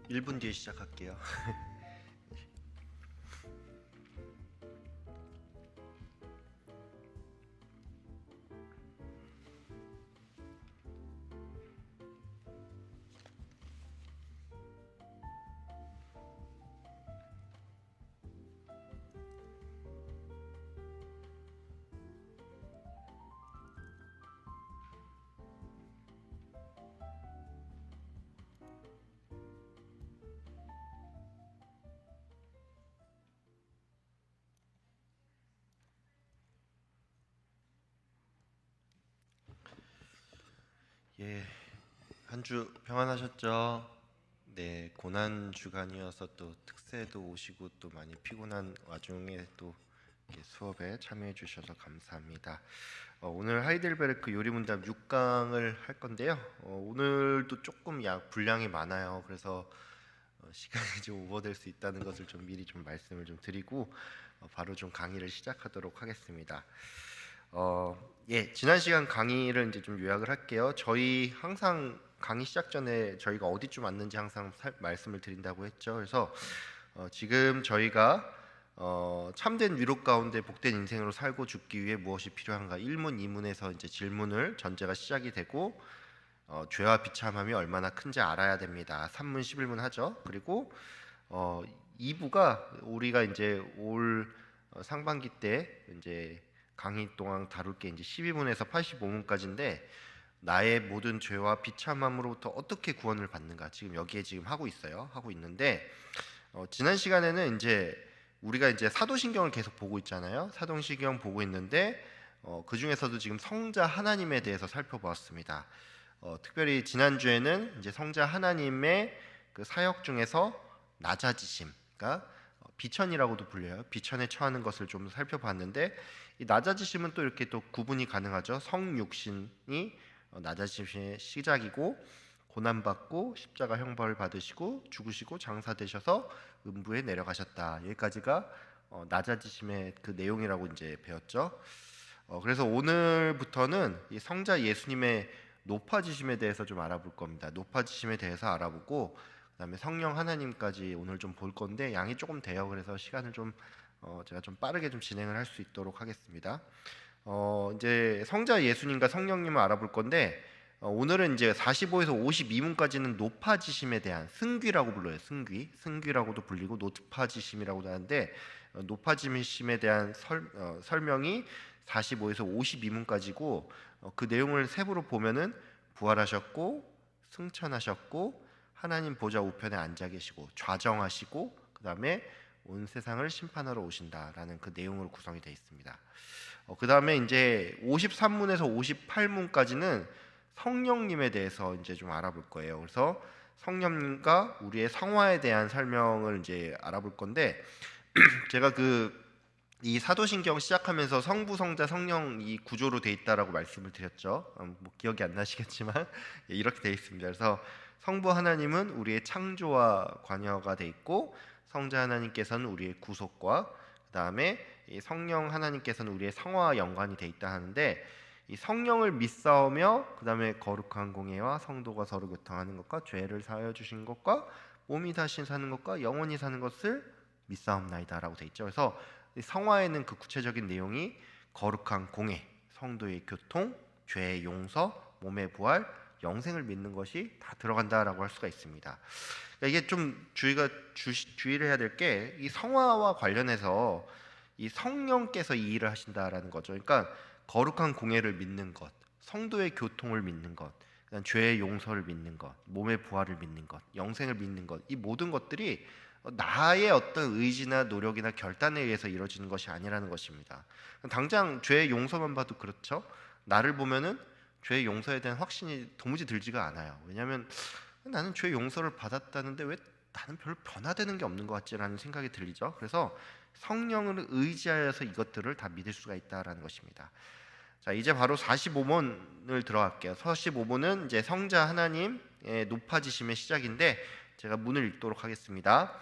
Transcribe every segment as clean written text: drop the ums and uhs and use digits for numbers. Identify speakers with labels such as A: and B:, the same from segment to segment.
A: 1분 뒤에 시작할게요. 예, 한 주 평안하셨죠? 네, 고난 주간이어서 또 특세도 오시고 또 많이 피곤한 와중에 또 이렇게 수업에 참여해 주셔서 감사합니다. 오늘 하이델베르크 요리문답 6강을 할 건데요. 오늘도 조금 분량이 많아요. 그래서 시간이 좀 오버될 수 있다는 것을 좀 미리 좀 말씀을 좀 드리고 바로 좀 강의를 시작하도록 하겠습니다. 지난 시간 강의를 이제 좀 요약을 할게요. 저희 항상 강의 시작 전에 저희가 어디쯤 왔는지 항상 말씀을 드린다고 했죠. 그래서 지금 저희가 참된 위로 가운데 복된 인생으로 살고 죽기 위해 무엇이 필요한가 1문, 2문에서 이제 질문을 전제가 시작이 되고 죄와 비참함이 얼마나 큰지 알아야 됩니다. 3문, 11문 하죠. 그리고 2부가 우리가 이제 올 상반기 때 이제 강의 동안 다룰 게 이제 12문에서 85문까지인데 나의 모든 죄와 비참함으로부터 어떻게 구원을 받는가 지금 여기에 지금 하고 있어요. 하고 있는데 지난 시간에는 이제 우리가 이제 사도신경을 계속 보고 있잖아요. 사도신경 보고 있는데 그 중에서도 지금 성자 하나님에 대해서 살펴보았습니다. 특별히 지난주에는 이제 성자 하나님의 그 사역 중에서 낮아지심, 그러니까 비천이라고도 불려요. 비천에 처하는 것을 좀 살펴봤는데 이 낮아지심은 또 이렇게 또 구분이 가능하죠. 성육신이 낮아지심의 시작이고 고난받고 십자가 형벌을 받으시고 죽으시고 장사되셔서 음부에 내려가셨다. 여기까지가 낮아지심의 그 내용이라고 이제 배웠죠. 그래서 오늘부터는 이 성자 예수님의 높아지심에 대해서 좀 알아볼 겁니다. 높아지심에 대해서 알아보고 그다음에 성령 하나님까지 오늘 좀 볼 건데 양이 조금 돼요. 그래서 시간을 좀 제가 좀 빠르게 좀 진행을 할 수 있도록 하겠습니다. 이제 성자 예수님과 성령님을 알아볼 건데 오늘은 이제 45에서 52문까지는 높아지심에 대한 승귀라고 불러요. 승귀라고도 불리고 높아지심이라고도 하는데 높아지심에 대한 설명이 45에서 52문까지고 그 내용을 세부로 보면은 부활하셨고 승천하셨고 하나님 보좌 우편에 앉아 계시고 좌정하시고 그 다음에 온 세상을 심판하러 오신다라는 그 내용으로 구성이 되어 있습니다. 그 다음에 이제 53문에서 58문까지는 성령님에 대해서 이제 좀 알아볼 거예요. 그래서 성령님과 우리의 성화에 대한 설명을 이제 알아볼 건데 제가 이 사도신경 시작하면서 성부, 성자, 성령 이 구조로 돼 있다라고 말씀을 드렸죠. 뭐 기억이 안 나시겠지만 이렇게 돼 있습니다. 그래서 성부 하나님은 우리의 창조와 관여가 돼 있고 성자 하나님께서는 우리의 구속과 그 다음에 이 성령 하나님께서는 우리의 성화와 연관이 돼 있다 하는데 이 성령을 믿사오며 그 다음에 거룩한 공예와 성도가 서로 교통하는 것과 죄를 사하여 주신 것과 몸이 다시 사는 것과 영원히 사는 것을 믿사옵나이다라고 돼 있죠. 그래서 성화에는 그 구체적인 내용이 거룩한 공예, 성도의 교통, 죄의 용서, 몸의 부활, 영생을 믿는 것이 다 들어간다라고 할 수가 있습니다. 그러니까 이게 좀 주의를 해야 될 게 이 성화와 관련해서 이 성령께서 이 일을 하신다라는 거죠. 그러니까 거룩한 공예를 믿는 것, 성도의 교통을 믿는 것, 그다음 죄의 용서를 믿는 것, 몸의 부활을 믿는 것, 영생을 믿는 것, 이 모든 것들이 나의 어떤 의지나 노력이나 결단에 의해서 이루어지는 것이 아니라는 것입니다. 당장 죄의 용서만 봐도 그렇죠. 나를 보면은 죄의 용서에 대한 확신이 도무지 들지가 않아요. 왜냐하면 나는 죄의 용서를 받았다는데 왜 나는 별로 변화되는 게 없는 것 같지라는 생각이 들리죠. 그래서 성령을 의지하여서 이것들을 다 믿을 수가 있다라는 것입니다. 자, 이제 바로 45문을 들어갈게요. 45문은 이제 성자 하나님의 높아지심의 시작인데 제가 문을 읽도록 하겠습니다.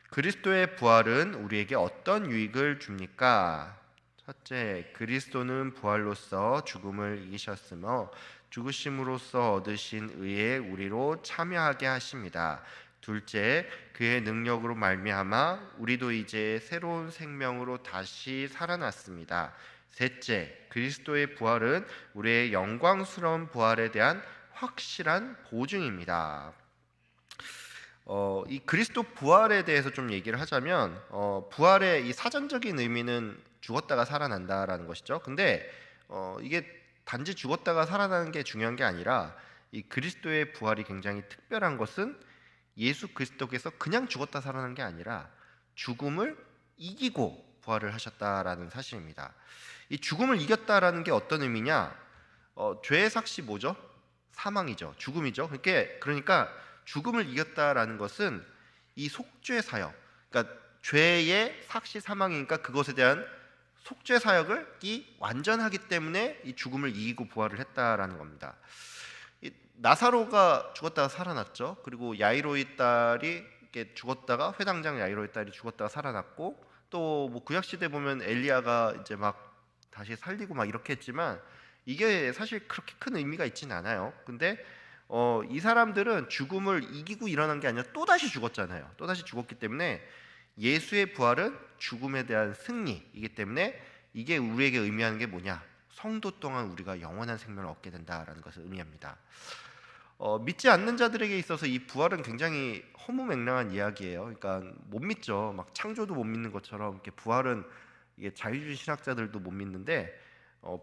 A: 그리스도의 부활은 우리에게 어떤 유익을 줍니까? 첫째, 그리스도는 부활로서 죽음을 이기셨으며 죽으심으로써 얻으신 의에 우리로 참여하게 하십니다. 둘째, 그의 능력으로 말미암아 우리도 이제 새로운 생명으로 다시 살아났습니다. 셋째, 그리스도의 부활은 우리의 영광스러운 부활에 대한 확실한 보증입니다. 이 그리스도 부활에 대해서 좀 얘기를 하자면, 부활의 이 사전적인 의미는 죽었다가 살아난다라는 것이죠. 근데 이게 단지 죽었다가 살아나는 게 중요한 게 아니라, 이 그리스도의 부활이 굉장히 특별한 것은 예수 그리스도께서 그냥 죽었다 살아난 게 아니라 죽음을 이기고 부활을 하셨다라는 사실입니다. 이 죽음을 이겼다라는 게 어떤 의미냐? 죄의 삭시 뭐죠? 사망이죠. 죽음이죠. 그러니까 죽음을 이겼다라는 것은 이 속죄 사역, 그러니까 죄의 삭시 사망이니까 그것에 대한 속죄 사역을 완전하기 때문에 이 죽음을 이기고 부활을 했다라는 겁니다. 이 나사로가 죽었다가 살아났죠. 그리고 야이로의 딸이 이렇게 죽었다가, 회당장 야이로의 딸이 죽었다가 살아났고, 또 뭐 구약 시대 보면 엘리야가 이제 막 다시 살리고 막 이렇게 했지만 이게 사실 그렇게 큰 의미가 있지는 않아요. 근데 이 사람들은 죽음을 이기고 일어난 게 아니라 또다시 죽었잖아요. 또다시 죽었기 때문에 예수의 부활은 죽음에 대한 승리이기 때문에 이게 우리에게 의미하는 게 뭐냐? 성도 동안 우리가 영원한 생명을 얻게 된다라는 것을 의미합니다. 믿지 않는 자들에게 있어서 이 부활은 굉장히 허무맹랑한 이야기예요. 그러니까 못 믿죠. 막 창조도 못 믿는 것처럼 이렇게 부활은, 이게 자유주의 신학자들도 못 믿는데,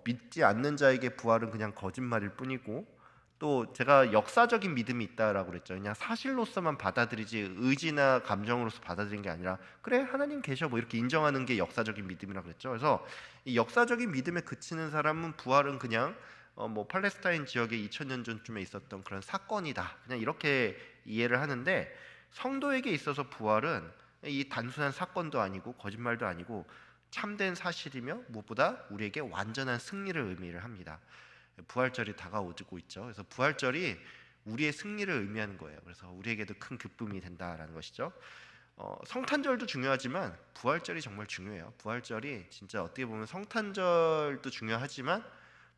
A: 믿지 않는 자에게 부활은 그냥 거짓말일 뿐이고, 또 제가 역사적인 믿음이 있다라고 그랬죠. 그냥 사실로서만 받아들이지 의지나 감정으로서 받아들이는 게 아니라, 그래 하나님 계셔 뭐 이렇게 인정하는 게 역사적인 믿음이라고 그랬죠. 그래서 이 역사적인 믿음에 그치는 사람은 부활은 그냥 뭐 팔레스타인 지역에 2000년 전쯤에 있었던 그런 사건이다, 그냥 이렇게 이해를 하는데, 성도에게 있어서 부활은 이 단순한 사건도 아니고 거짓말도 아니고 참된 사실이며 무엇보다 우리에게 완전한 승리를 의미를 합니다. 부활절이 다가오고 있죠. 그래서 부활절이 우리의 승리를 의미하는 거예요. 그래서 우리에게도 큰 기쁨이 된다라는 것이죠. 성탄절도 중요하지만 부활절이 정말 중요해요. 부활절이 진짜 어떻게 보면 성탄절도 중요하지만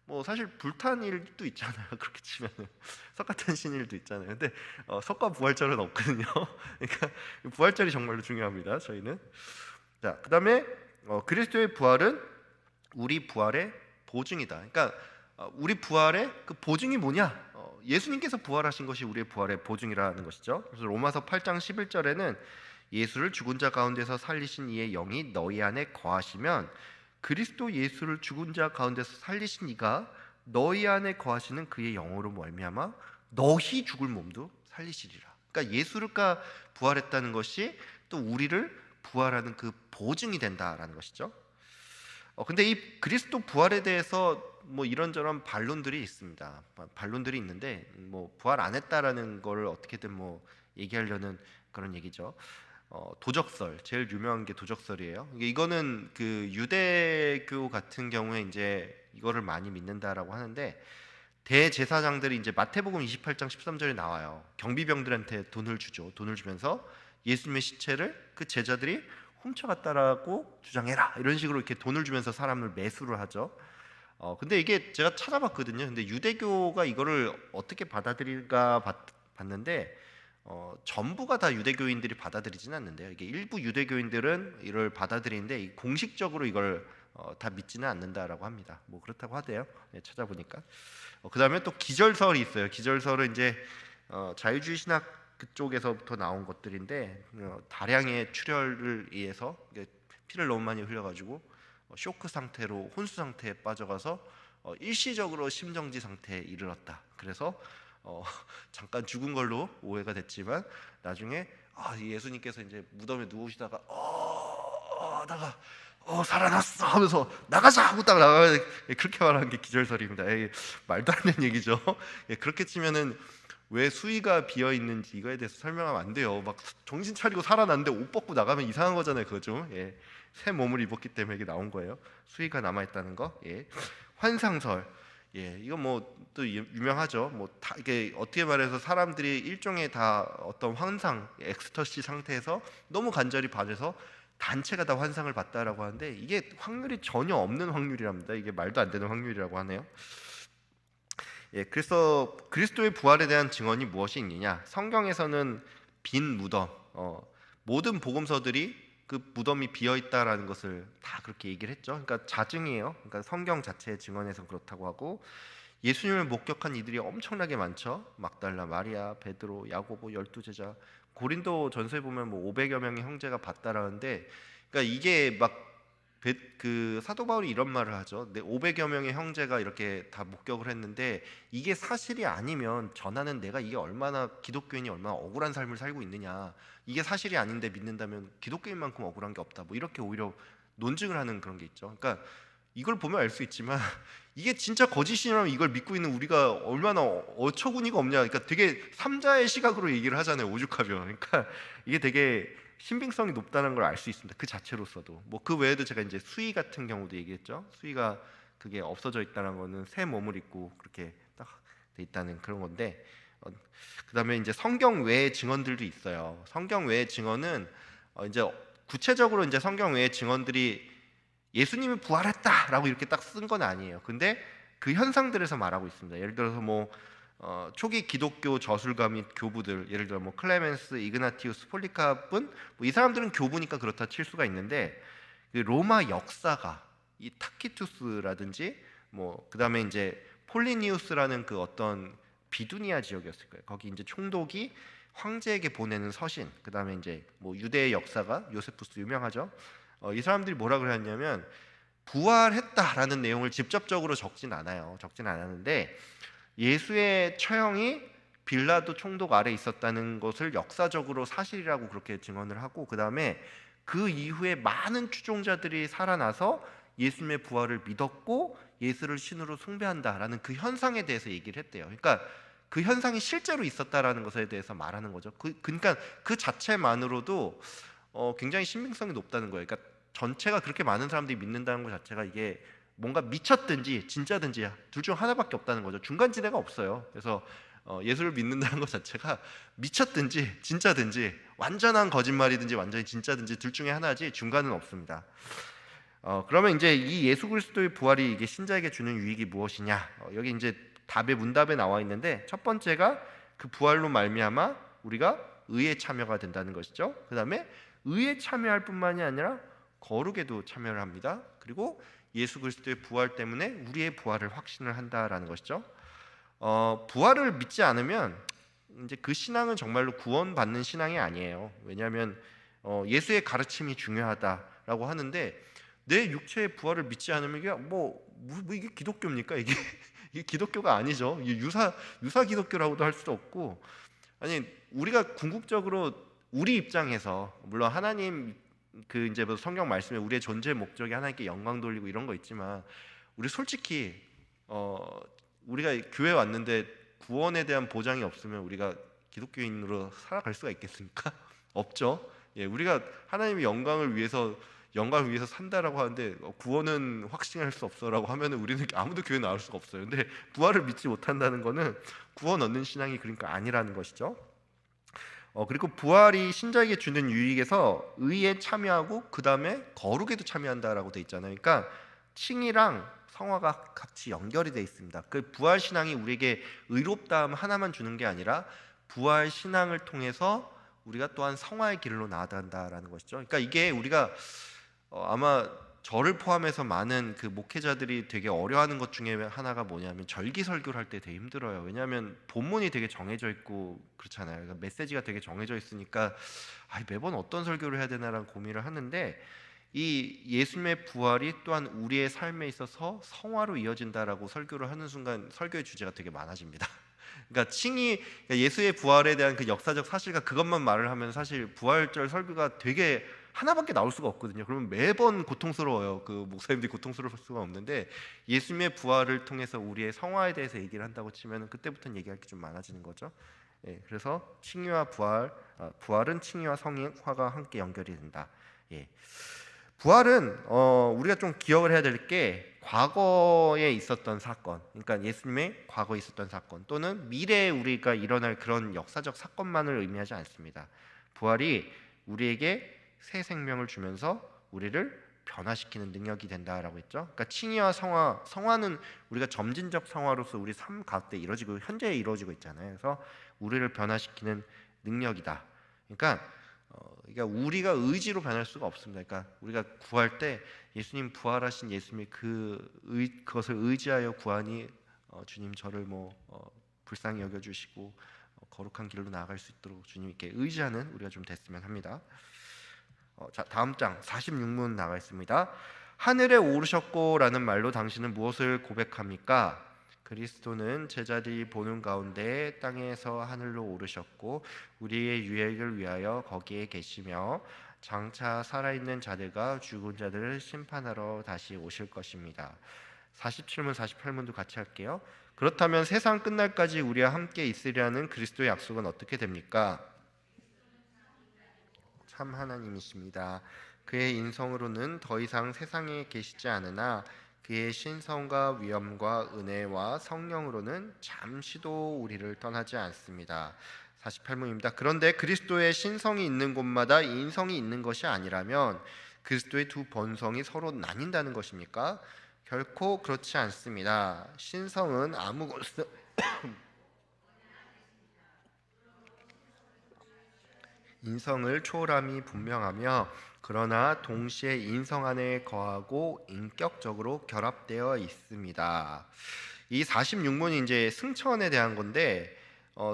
A: 뭐 사실 불탄일도 있잖아요. 그렇게 치면은 석가탄신일도 있잖아요. 근데 석가 부활절은 없거든요. 그러니까 부활절이 정말로 중요합니다. 저희는. 자, 그다음에 그리스도의 부활은 우리 부활의 보증이다. 그러니까 우리 부활의 그 보증이 뭐냐? 예수님께서 부활하신 것이 우리의 부활의 보증이라는 것이죠. 그래서 로마서 8장 11절에는 예수를 죽은 자 가운데서 살리신 이의 영이 너희 안에 거하시면 그리스도 예수를 죽은 자 가운데서 살리신 이가 너희 안에 거하시는 그의 영으로 말미암아 너희 죽을 몸도 살리시리라. 그러니까 예수가 부활했다는 것이 또 우리를 부활하는 그 보증이 된다라는 것이죠. 근데 이 그리스도 부활에 대해서 뭐 이런저런 반론들이 있습니다. 반론들이 있는데 뭐 부활 안 했다라는 걸 어떻게든 뭐 얘기하려는 그런 얘기죠. 도적설, 제일 유명한 게 도적설이에요. 이거는 그 유대교 같은 경우에 이제 이거를 많이 믿는다라고 하는데, 대제사장들이 이제 마태복음 28장 13절에 나와요. 경비병들한테 돈을 주죠. 돈을 주면서 예수님의 시체를 그 제자들이 훔쳐갔다라고 주장해라, 이런 식으로 이렇게 돈을 주면서 사람을 매수를 하죠. 근데 이게 제가 찾아봤거든요. 근데 유대교가 이거를 어떻게 받아들일까 봤는데 전부가 다 유대교인들이 받아들이지는 않는데요. 이게 일부 유대교인들은 이걸 받아들이는데 공식적으로 이걸 다 믿지는 않는다라고 합니다. 뭐 그렇다고 하대요. 네, 찾아보니까. 그다음에 또 기절설이 있어요. 기절설은 이제 자유주의 신학 그쪽에서부터 나온 것들인데, 다량의 출혈을 의해서 피를 너무 많이 흘려가지고 쇼크 상태로 혼수 상태에 빠져가서 일시적으로 심정지 상태에 이르렀다. 그래서 잠깐 죽은 걸로 오해가 됐지만 나중에 예수님께서 이제 무덤에 누우시다가 나가 살아났어 하면서 나가자 하고 딱 나가야, 그렇게 말하는 게 기절설입니다. 말도 안 되는 얘기죠. 그렇게 치면은 왜 수위가 비어 있는지 이거에 대해서 설명하면 안 돼요. 막 정신 차리고 살아났는데 옷 벗고 나가면 이상한 거잖아요. 그거 좀. 새 몸을 입었기 때문에 이게 나온 거예요. 수위가 남아 있다는 거. 환상설. 이거 뭐 또 유명하죠. 뭐 다 이게 어떻게 말해서 사람들이 일종의 다 어떤 환상, 엑스터시 상태에서 너무 간절히 받아서 단체가 다 환상을 봤다라고 하는데, 이게 확률이 전혀 없는 확률이랍니다. 이게 말도 안 되는 확률이라고 하네요. 그래서 그리스도의 부활에 대한 증언이 무엇이 있느냐? 성경에서는 빈 무덤, 모든 복음서들이 그 무덤이 비어 있다라는 것을 다 그렇게 얘기를 했죠. 그러니까 자증이에요. 그러니까 성경 자체의 증언에서 그렇다고 하고, 예수님을 목격한 이들이 엄청나게 많죠. 막달라 마리아, 베드로, 야고보, 12제자. 고린도 전서에 보면 뭐 500여 명의 형제가 봤다라는데, 그러니까 이게 막 그 사도 바울이 이런 말을 하죠. 500여 명의 형제가 이렇게 다 목격을 했는데 이게 사실이 아니면 전하는 내가 이게 얼마나 기독교인이 얼마나 억울한 삶을 살고 있느냐. 이게 사실이 아닌데 믿는다면 기독교인만큼 억울한 게 없다. 뭐 이렇게 오히려 논증을 하는 그런 게 있죠. 그러니까 이걸 보면 알 수 있지만 이게 진짜 거짓이라면 이걸 믿고 있는 우리가 얼마나 어처구니가 없냐. 그러니까 되게 삼자의 시각으로 얘기를 하잖아요. 오죽하면. 그러니까 이게 되게 신빙성이 높다는 걸 알 수 있습니다. 그 자체로서도. 뭐 그 외에도 제가 이제 수의 같은 경우도 얘기했죠. 수의가 그게 없어져 있다는 거는 새 몸을 입고 그렇게 딱 돼 있다는 그런 건데, 그다음에 이제 성경 외의 증언들도 있어요. 성경 외의 증언은 이제 구체적으로 이제 성경 외의 증언들이 예수님이 부활했다라고 이렇게 딱 쓴 건 아니에요. 근데 그 현상들에서 말하고 있습니다. 예를 들어서 뭐 초기 기독교 저술가 및 교부들, 예를 들어 뭐 클레멘스, 이그나티우스, 폴리카프는 뭐 이 사람들은 교부니까 그렇다 칠 수가 있는데, 그 로마 역사가 이 타키투스라든지 뭐 그다음에 이제 폴리니우스라는 그 어떤 비두니아 지역이었을 거예요. 거기 이제 총독이 황제에게 보내는 서신, 그다음에 이제 뭐 유대의 역사가 요세푸스 유명하죠. 이 사람들이 뭐라 그랬냐면 부활했다라는 내용을 직접적으로 적진 않아요. 적진 않았는데 예수의 처형이 빌라도 총독 아래 있었다는 것을 역사적으로 사실이라고 그렇게 증언을 하고, 그 다음에 그 이후에 많은 추종자들이 살아나서 예수님의 부활을 믿었고 예수를 신으로 숭배한다라는 그 현상에 대해서 얘기를 했대요. 그러니까 그 현상이 실제로 있었다라는 것에 대해서 말하는 거죠. 그러니까 그 자체만으로도 굉장히 신빙성이 높다는 거예요. 그러니까 전체가 그렇게 많은 사람들이 믿는다는 것 자체가 이게 뭔가 미쳤든지 진짜든지 둘 중 하나밖에 없다는 거죠. 중간지대가 없어요. 그래서 예수를 믿는다는 것 자체가 미쳤든지 진짜든지 완전한 거짓말이든지 완전히 진짜든지 둘 중에 하나지 중간은 없습니다. 그러면 이제 이 예수 그리스도의 부활이 이게 신자에게 주는 유익이 무엇이냐? 여기 이제 답의 문답에 나와 있는데, 첫 번째가 그 부활로 말미암아 우리가 의에 참여가 된다는 것이죠. 그 다음에 의에 참여할 뿐만이 아니라 거룩에도 참여를 합니다. 그리고 예수 그리스도의 부활 때문에 우리의 부활을 확신을 한다라는 것이죠. 부활을 믿지 않으면 이제 그 신앙은 정말로 구원받는 신앙이 아니에요. 왜냐하면 예수의 가르침이 중요하다라고 하는데 내 육체의 부활을 믿지 않으면 이게 이게 기독교입니까? 이게 이게 기독교가 아니죠. 이게 유사 기독교라고도 할 수도 없고, 아니 우리가 궁극적으로 우리 입장에서 물론 하나님 그 이제 뭐 성경 말씀에 우리의 존재 목적이 하나님께 영광 돌리고 이런 거 있지만, 우리 솔직히 우리가 교회 왔는데 구원에 대한 보장이 없으면 우리가 기독교인으로 살아갈 수가 있겠습니까? 없죠. 예, 우리가 하나님의 영광을 위해서 산다라고 하는데 구원은 확신할 수 없어라고 하면은 우리는 아무도 교회 나올 수가 없어요. 근데 부활을 믿지 못한다는 거는 구원 얻는 신앙이 그러니까 아니라는 것이죠. 그리고 부활이 신자에게 주는 유익에서 의에 참여하고 그 다음에 거룩에도 참여한다라고 돼 있잖아요. 그러니까 칭이랑 성화가 같이 연결이 돼 있습니다. 그 부활 신앙이 우리에게 의롭다함 하나만 주는 게 아니라 부활 신앙을 통해서 우리가 또한 성화의 길로 나아간다라는 것이죠. 그러니까 이게 우리가 아마 저를 포함해서 많은 그 목회자들이 되게 어려워하는 것 중에 하나가 뭐냐면 절기 설교를 할 때 되게 힘들어요. 왜냐하면 본문이 되게 정해져 있고 그렇잖아요. 그러니까 메시지가 되게 정해져 있으니까 매번 어떤 설교를 해야 되나라는 고민을 하는데, 이 예수님의 부활이 또한 우리의 삶에 있어서 성화로 이어진다라고 설교를 하는 순간 설교의 주제가 되게 많아집니다. 그러니까 예수의 부활에 대한 그 역사적 사실과 그것만 말을 하면 사실 부활절 설교가 되게 하나밖에 나올 수가 없거든요. 그러면 매번 고통스러워요. 그 목사님들이 고통스러울 수가 없는데, 예수님의 부활을 통해서 우리의 성화에 대해서 얘기를 한다고 치면 그때부터는 얘기할 게 좀 많아지는 거죠. 예, 그래서 칭의와 부활은 칭의와 성화가 함께 연결이 된다. 예. 부활은 우리가 좀 기억을 해야 될 게 과거에 있었던 사건, 그러니까 예수님의 과거에 있었던 사건 또는 미래에 우리가 일어날 그런 역사적 사건만을 의미하지 않습니다. 부활이 우리에게 새 생명을 주면서 우리를 변화시키는 능력이 된다라고 했죠. 그러니까 칭의와 성화는 우리가 점진적 성화로서 우리 삶 가운데 이루어지고 현재 이루어지고 있잖아요. 그래서 우리를 변화시키는 능력이다. 그러니까 우리가 의지로 변할 수가 없습니다. 그러니까 우리가 구할 때 예수님 부활하신 예수님의 그것을 의지하여 구하니 주님 저를 불쌍히 여겨주시고 거룩한 길로 나아갈 수 있도록 주님께 의지하는 우리가 좀 됐으면 합니다. 자, 다음 장 46문 나가 있습니다. 하늘에 오르셨고라는 말로 당신은 무엇을 고백합니까? 그리스도는 제자들이 보는 가운데 땅에서 하늘로 오르셨고 우리의 유익을 위하여 거기에 계시며 장차 살아있는 자들과 죽은 자들을 심판하러 다시 오실 것입니다. 47문 48문도 같이 할게요. 그렇다면 세상 끝날까지 우리와 함께 있으리라는 그리스도의 약속은 어떻게 됩니까? 참 하나님이십니다. 그의 인성으로는 더 이상 세상에 계시지 않으나 그의 신성과 위엄과 은혜와 성령으로는 잠시도 우리를 떠나지 않습니다. 48문입니다. 그런데 그리스도의 신성이 있는 곳마다 인성이 있는 것이 아니라면 그리스도의 두 본성이 서로 나뉜다는 것입니까? 결코 그렇지 않습니다. 신성은 아무 것을 인성을 초월함이 분명하며 그러나 동시에 인성 안에 거하고 인격적으로 결합되어 있습니다. 이 46문이 이제 승천에 대한 건데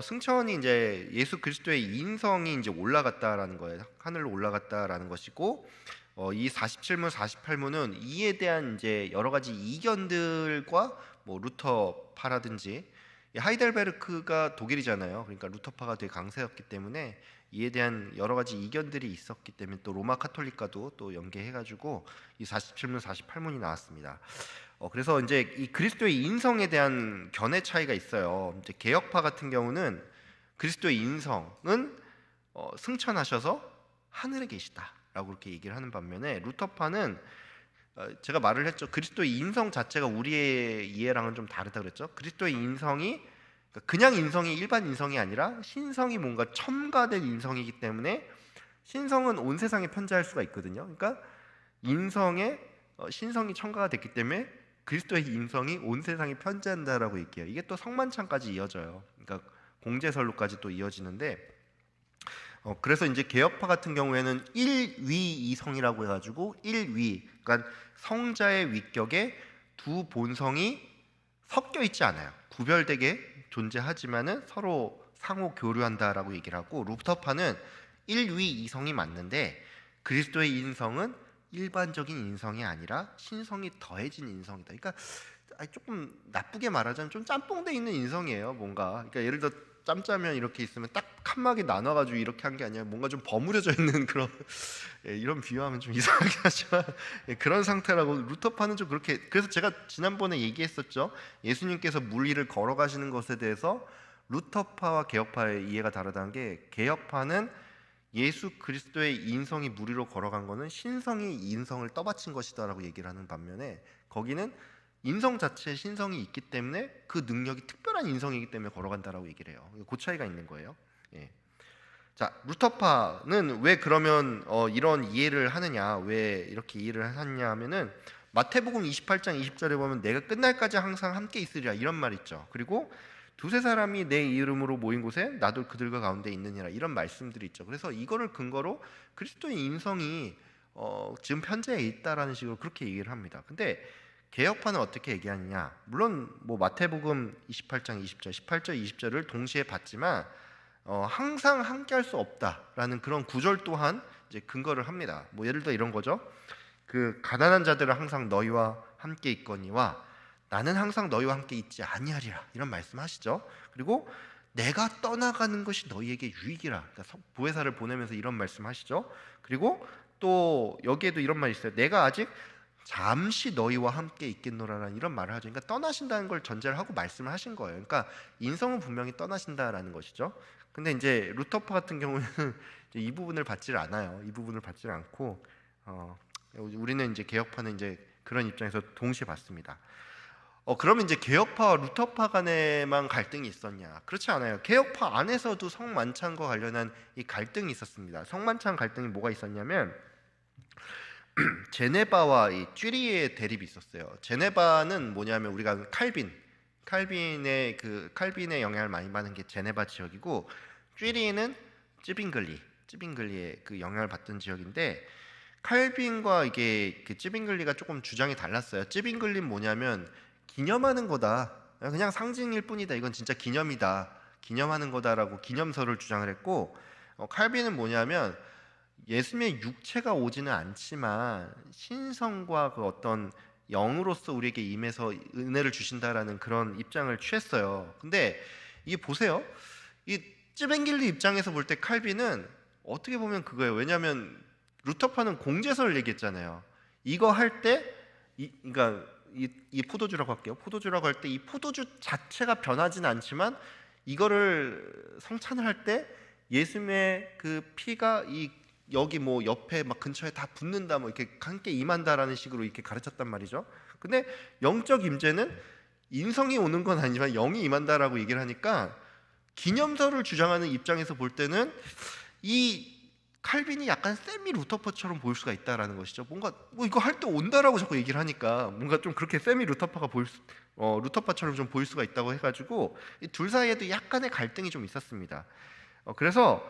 A: 승천이 이제 예수 그리스도의 인성이 이제 올라갔다라는 거예요. 하늘로 올라갔다라는 것이고 이 47문, 48문은 이에 대한 이제 여러 가지 이견들과 루터파라든지 하이델베르크가 독일이잖아요. 그러니까 루터파가 되게 강세였기 때문에 이에 대한 여러 가지 이견들이 있었기 때문에 또 로마 카톨릭과도 또 연계해가지고 이 47문, 48문이 나왔습니다. 그래서 이제 이 그리스도의 인성에 대한 견해 차이가 있어요. 이제 개혁파 같은 경우는 그리스도의 인성은 승천하셔서 하늘에 계시다라고 그렇게 얘기를 하는 반면에 루터파는 제가 말을 했죠. 그리스도의 인성 자체가 우리의 이해랑은 좀 다르다 그랬죠. 그리스도의 인성이 그냥 인성이 일반 인성이 아니라 신성이 뭔가 첨가된 인성이기 때문에 신성은 온 세상에 편재할 수가 있거든요. 그러니까 인성에 신성이 첨가가 됐기 때문에 그리스도의 인성이 온 세상에 편재한다라고 얘기해요. 이게 또 성만찬까지 이어져요. 그러니까 공제설로까지 또 이어지는데 그래서 이제 개혁파 같은 경우에는 일위이성이라고 해가지고 일위, 그러니까 성자의 위격에 두 본성이 섞여 있지 않아요. 구별되게 존재하지만은 서로 상호 교류한다라고 얘기를 하고, 루터파는 일위이성이 맞는데 그리스도의 인성은 일반적인 인성이 아니라 신성이 더해진 인성이다. 그러니까 조금 나쁘게 말하자면 좀 짬뽕돼 있는 인성이에요. 뭔가 그러니까 예를 들어 짬짜면 이렇게 있으면 딱 칸막이 나눠가지고 이렇게 한 게 아니라 뭔가 좀 버무려져 있는 그런 이런 비유하면 좀 이상하긴 하지만 그런 상태라고 루터파는 좀 그렇게. 그래서 제가 지난번에 얘기했었죠. 예수님께서 물 위를 걸어가시는 것에 대해서 루터파와 개혁파의 이해가 다르다는 게, 개혁파는 예수 그리스도의 인성이 물 위로 걸어간 거는 신성이 인성을 떠받친 것이다라고 얘기를 하는 반면에 거기는 인성 자체에 신성이 있기 때문에 그 능력이 특별한 인성이기 때문에 걸어간다라고 얘기를 해요. 그 차이가 있는 거예요. 예. 자, 루터파는 왜 그러면 이런 이해를 하느냐, 왜 이렇게 이해를 하느냐 하면은 마태복음 28장 20절에 보면 내가 끝날까지 항상 함께 있으리라 이런 말 있죠. 그리고 두세 사람이 내 이름으로 모인 곳에 나도 그들과 가운데 있느니라 이런 말씀들이 있죠. 그래서 이거를 근거로 그리스도의 인성이 지금 편재해 있다라는 식으로 그렇게 얘기를 합니다. 근데 개혁파는 어떻게 얘기하느냐? 물론 마태복음 28장 20절, 18절, 20절을 동시에 봤지만 항상 함께할 수 없다라는 그런 구절 또한 이제 근거를 합니다. 예를 들어 이런 거죠. 그 가난한 자들은 항상 너희와 함께 있거니와 나는 항상 너희와 함께 있지 아니하리라 이런 말씀하시죠. 그리고 내가 떠나가는 것이 너희에게 유익이라. 그러니까 보혜사를 보내면서 이런 말씀하시죠. 그리고 또 여기에도 이런 말이 있어요. 내가 아직 잠시 너희와 함께 있겠노라라는 이런 말을 하죠. 그러니까 떠나신다는 걸 전제를 하고 말씀을 하신 거예요. 그러니까 인성은 분명히 떠나신다라는 것이죠. 근데 이제 루터파 같은 경우는 이제 이 부분을 받지를 않아요. 이 부분을 받지를 않고 우리는 이제 개혁파는 이제 그런 입장에서 동시에 봤습니다. 그러면 이제 개혁파와 루터파 간에만 갈등이 있었냐? 그렇지 않아요. 개혁파 안에서도 성만찬과 관련한 이 갈등이 있었습니다. 성만찬 갈등이 뭐가 있었냐면 제네바와 이 쥐리의 대립이 있었어요. 제네바는 뭐냐면 우리가 칼빈의 영향을 많이 받은 게 제네바 지역이고, 쥐리는 찌빙글리, 찌빙글리의 그 영향을 받던 지역인데, 칼빈과 이게 그 찌빙글리가 조금 주장이 달랐어요. 찌빙글리는 뭐냐면 기념하는 거다, 그냥 상징일 뿐이다, 이건 진짜 기념이다, 기념하는 거다라고 기념서를 주장을 했고, 칼빈은 뭐냐면 예수님의 육체가 오지는 않지만 신성과 그 어떤 영으로서 우리에게 임해서 은혜를 주신다라는 그런 입장을 취했어요. 근데 이게 보세요, 이 찌뱅길리 입장에서 볼 때 칼빈은 어떻게 보면 그거예요. 왜냐하면 루터파는 공제설을 얘기했잖아요. 이거 할 때 그러니까 이 포도주라고 할게요. 포도주라고 할 때 이 포도주 자체가 변하진 않지만 이거를 성찬을 할 때 예수님의 그 피가 이 여기 뭐 옆에 막 근처에 다 붙는다, 뭐 이렇게 함께 임한다라는 식으로 이렇게 가르쳤단 말이죠. 근데 영적 임재는 인성이 오는 건 아니지만 영이 임한다라고 얘기를 하니까 기념서를 주장하는 입장에서 볼 때는 이 칼빈이 약간 세미 루터파처럼 보일 수가 있다라는 것이죠. 뭔가 뭐 이거 할 때 온다라고 자꾸 얘기를 하니까 뭔가 좀 그렇게 세미 루터파가 루터파처럼 좀 보일 수가 있다고 해가지고 이 둘 사이에도 약간의 갈등이 좀 있었습니다. 그래서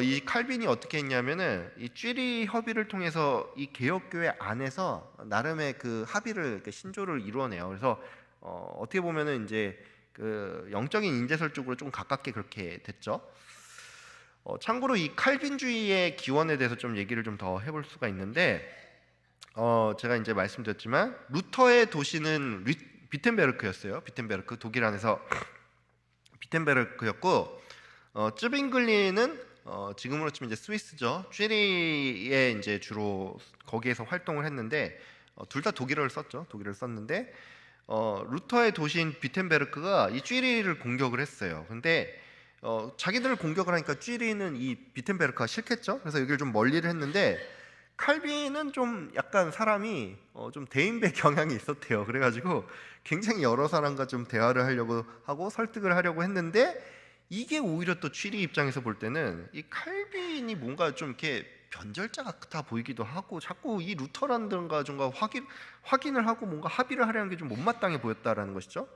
A: 이 칼빈이 어떻게 했냐면은 이 쥐리 협의를 통해서 이 개혁교회 안에서 나름의 그 합의를, 신조를 이루어내요. 그래서 어떻게 보면은 이제 그 영적인 인재설 쪽으로 좀 가깝게 그렇게 됐죠. 참고로 이 칼빈주의의 기원에 대해서 좀 얘기를 좀 더 해볼 수가 있는데, 제가 이제 말씀드렸지만 루터의 도시는 비텐베르크였어요. 비텐베르크, 독일 안에서 비텐베르크였고, 쯔빙글리는 지금으로 치면 이제 스위스죠. 쥐리에 이제 주로 거기에서 활동을 했는데, 둘 다 독일어를 썼죠. 독일어를 썼는데, 루터의 도시인 비텐베르크가 이 쥐리를 공격을 했어요. 근데 자기들을 공격을 하니까 쥐리는 이 비텐베르크가 싫겠죠. 그래서 여기를 좀 멀리를 했는데, 칼빈은 좀 약간 사람이 좀 대인배 경향이 있었대요. 그래가지고 굉장히 여러 사람과 좀 대화를 하려고 하고 설득을 하려고 했는데, 이게 오히려 또 쥐리 입장에서 볼 때는 이 칼빈이 뭔가 좀 이렇게 변절자 같아 보이기도 하고, 자꾸 이 루터란든가 좀 확인을 하고 뭔가 합의를 하려는 게 좀 못마땅해 보였다라는 것이죠.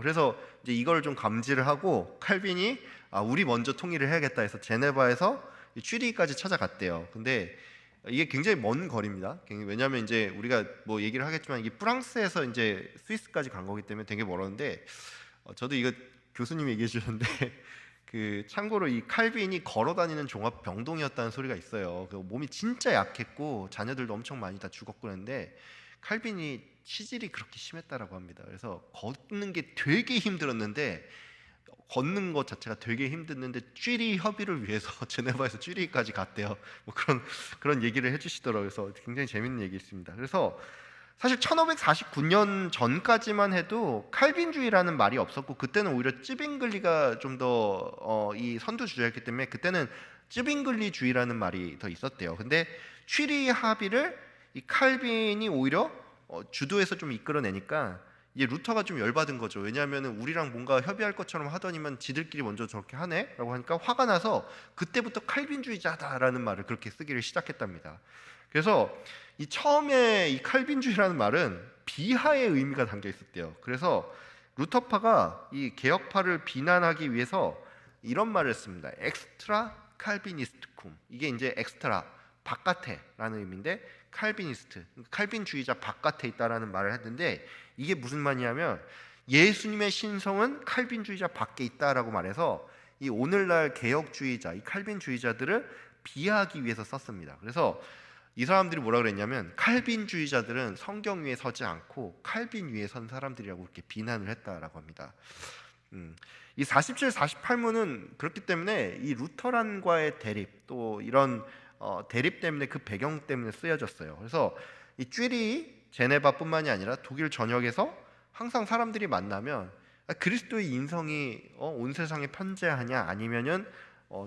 A: 그래서 이제 이걸 좀 감지를 하고 칼빈이 우리 먼저 통일을 해야겠다 해서 제네바에서 쥐리까지 찾아갔대요. 근데 이게 굉장히 먼 거리입니다. 왜냐하면 이제 우리가 뭐 얘기를 하겠지만 이게 프랑스에서 이제 스위스까지 간 거기 때문에 되게 멀었는데, 저도 이거 교수님이 얘기해 주셨는데 그 참고로 이 칼빈이 걸어다니는 종합 병동이었다는 소리가 있어요. 그 몸이 진짜 약했고 자녀들도 엄청 많이 다 죽었고 그랬는데, 칼빈이 치질이 그렇게 심했다라고 합니다. 그래서 걷는 게 되게 힘들었는데, 걷는 것 자체가 되게 힘들었는데 쥐리 협의를 위해서 제네바에서 쥐리까지 갔대요. 뭐 그런 얘기를 해주시더라고요. 그래서 굉장히 재밌는 얘기 있습니다. 그래서 사실 1549년 전까지만 해도 칼빈주의라는 말이 없었고, 그때는 오히려 찌빙글리가 좀 더 이 선두주자였기 때문에 그때는 찌빙글리주의라는 말이 더 있었대요. 근데 취리 합의를 이 칼빈이 오히려 주도해서 좀 이끌어내니까 이제 루터가 좀 열받은 거죠. 왜냐하면 우리랑 뭔가 협의할 것처럼 하더니만 지들끼리 먼저 저렇게 하네? 라고 하니까 화가 나서 그때부터 칼빈주의자다라는 말을 그렇게 쓰기를 시작했답니다. 그래서 이 처음에 이 칼빈주의라는 말은 비하의 의미가 담겨 있었대요. 그래서 루터파가 이 개혁파를 비난하기 위해서 이런 말을 했습니다. 엑스트라 칼비니스트쿰. 이게 이제 엑스트라, 바깥에라는 의미인데, 칼비니스트, 칼빈주의자 바깥에 있다라는 말을 했는데, 이게 무슨 말이냐면 예수님의 신성은 칼빈주의자 밖에 있다라고 말해서 이 오늘날 개혁주의자, 이 칼빈주의자들을 비하하기 위해서 썼습니다. 그래서 이 사람들이 뭐라 그랬냐면 칼빈주의자들은 성경 위에 서지 않고 칼빈 위에 선 사람들이라고 이렇게 비난을 했다라고 합니다. 이 47, 48문은 그렇기 때문에 이 루터란과의 대립, 또 이런 대립 때문에 그 배경 때문에 쓰여졌어요. 그래서 이 쥐리 제네바뿐만이 아니라 독일 전역에서 항상 사람들이 만나면 그리스도의 인성이 온 세상에 편재하냐 아니면은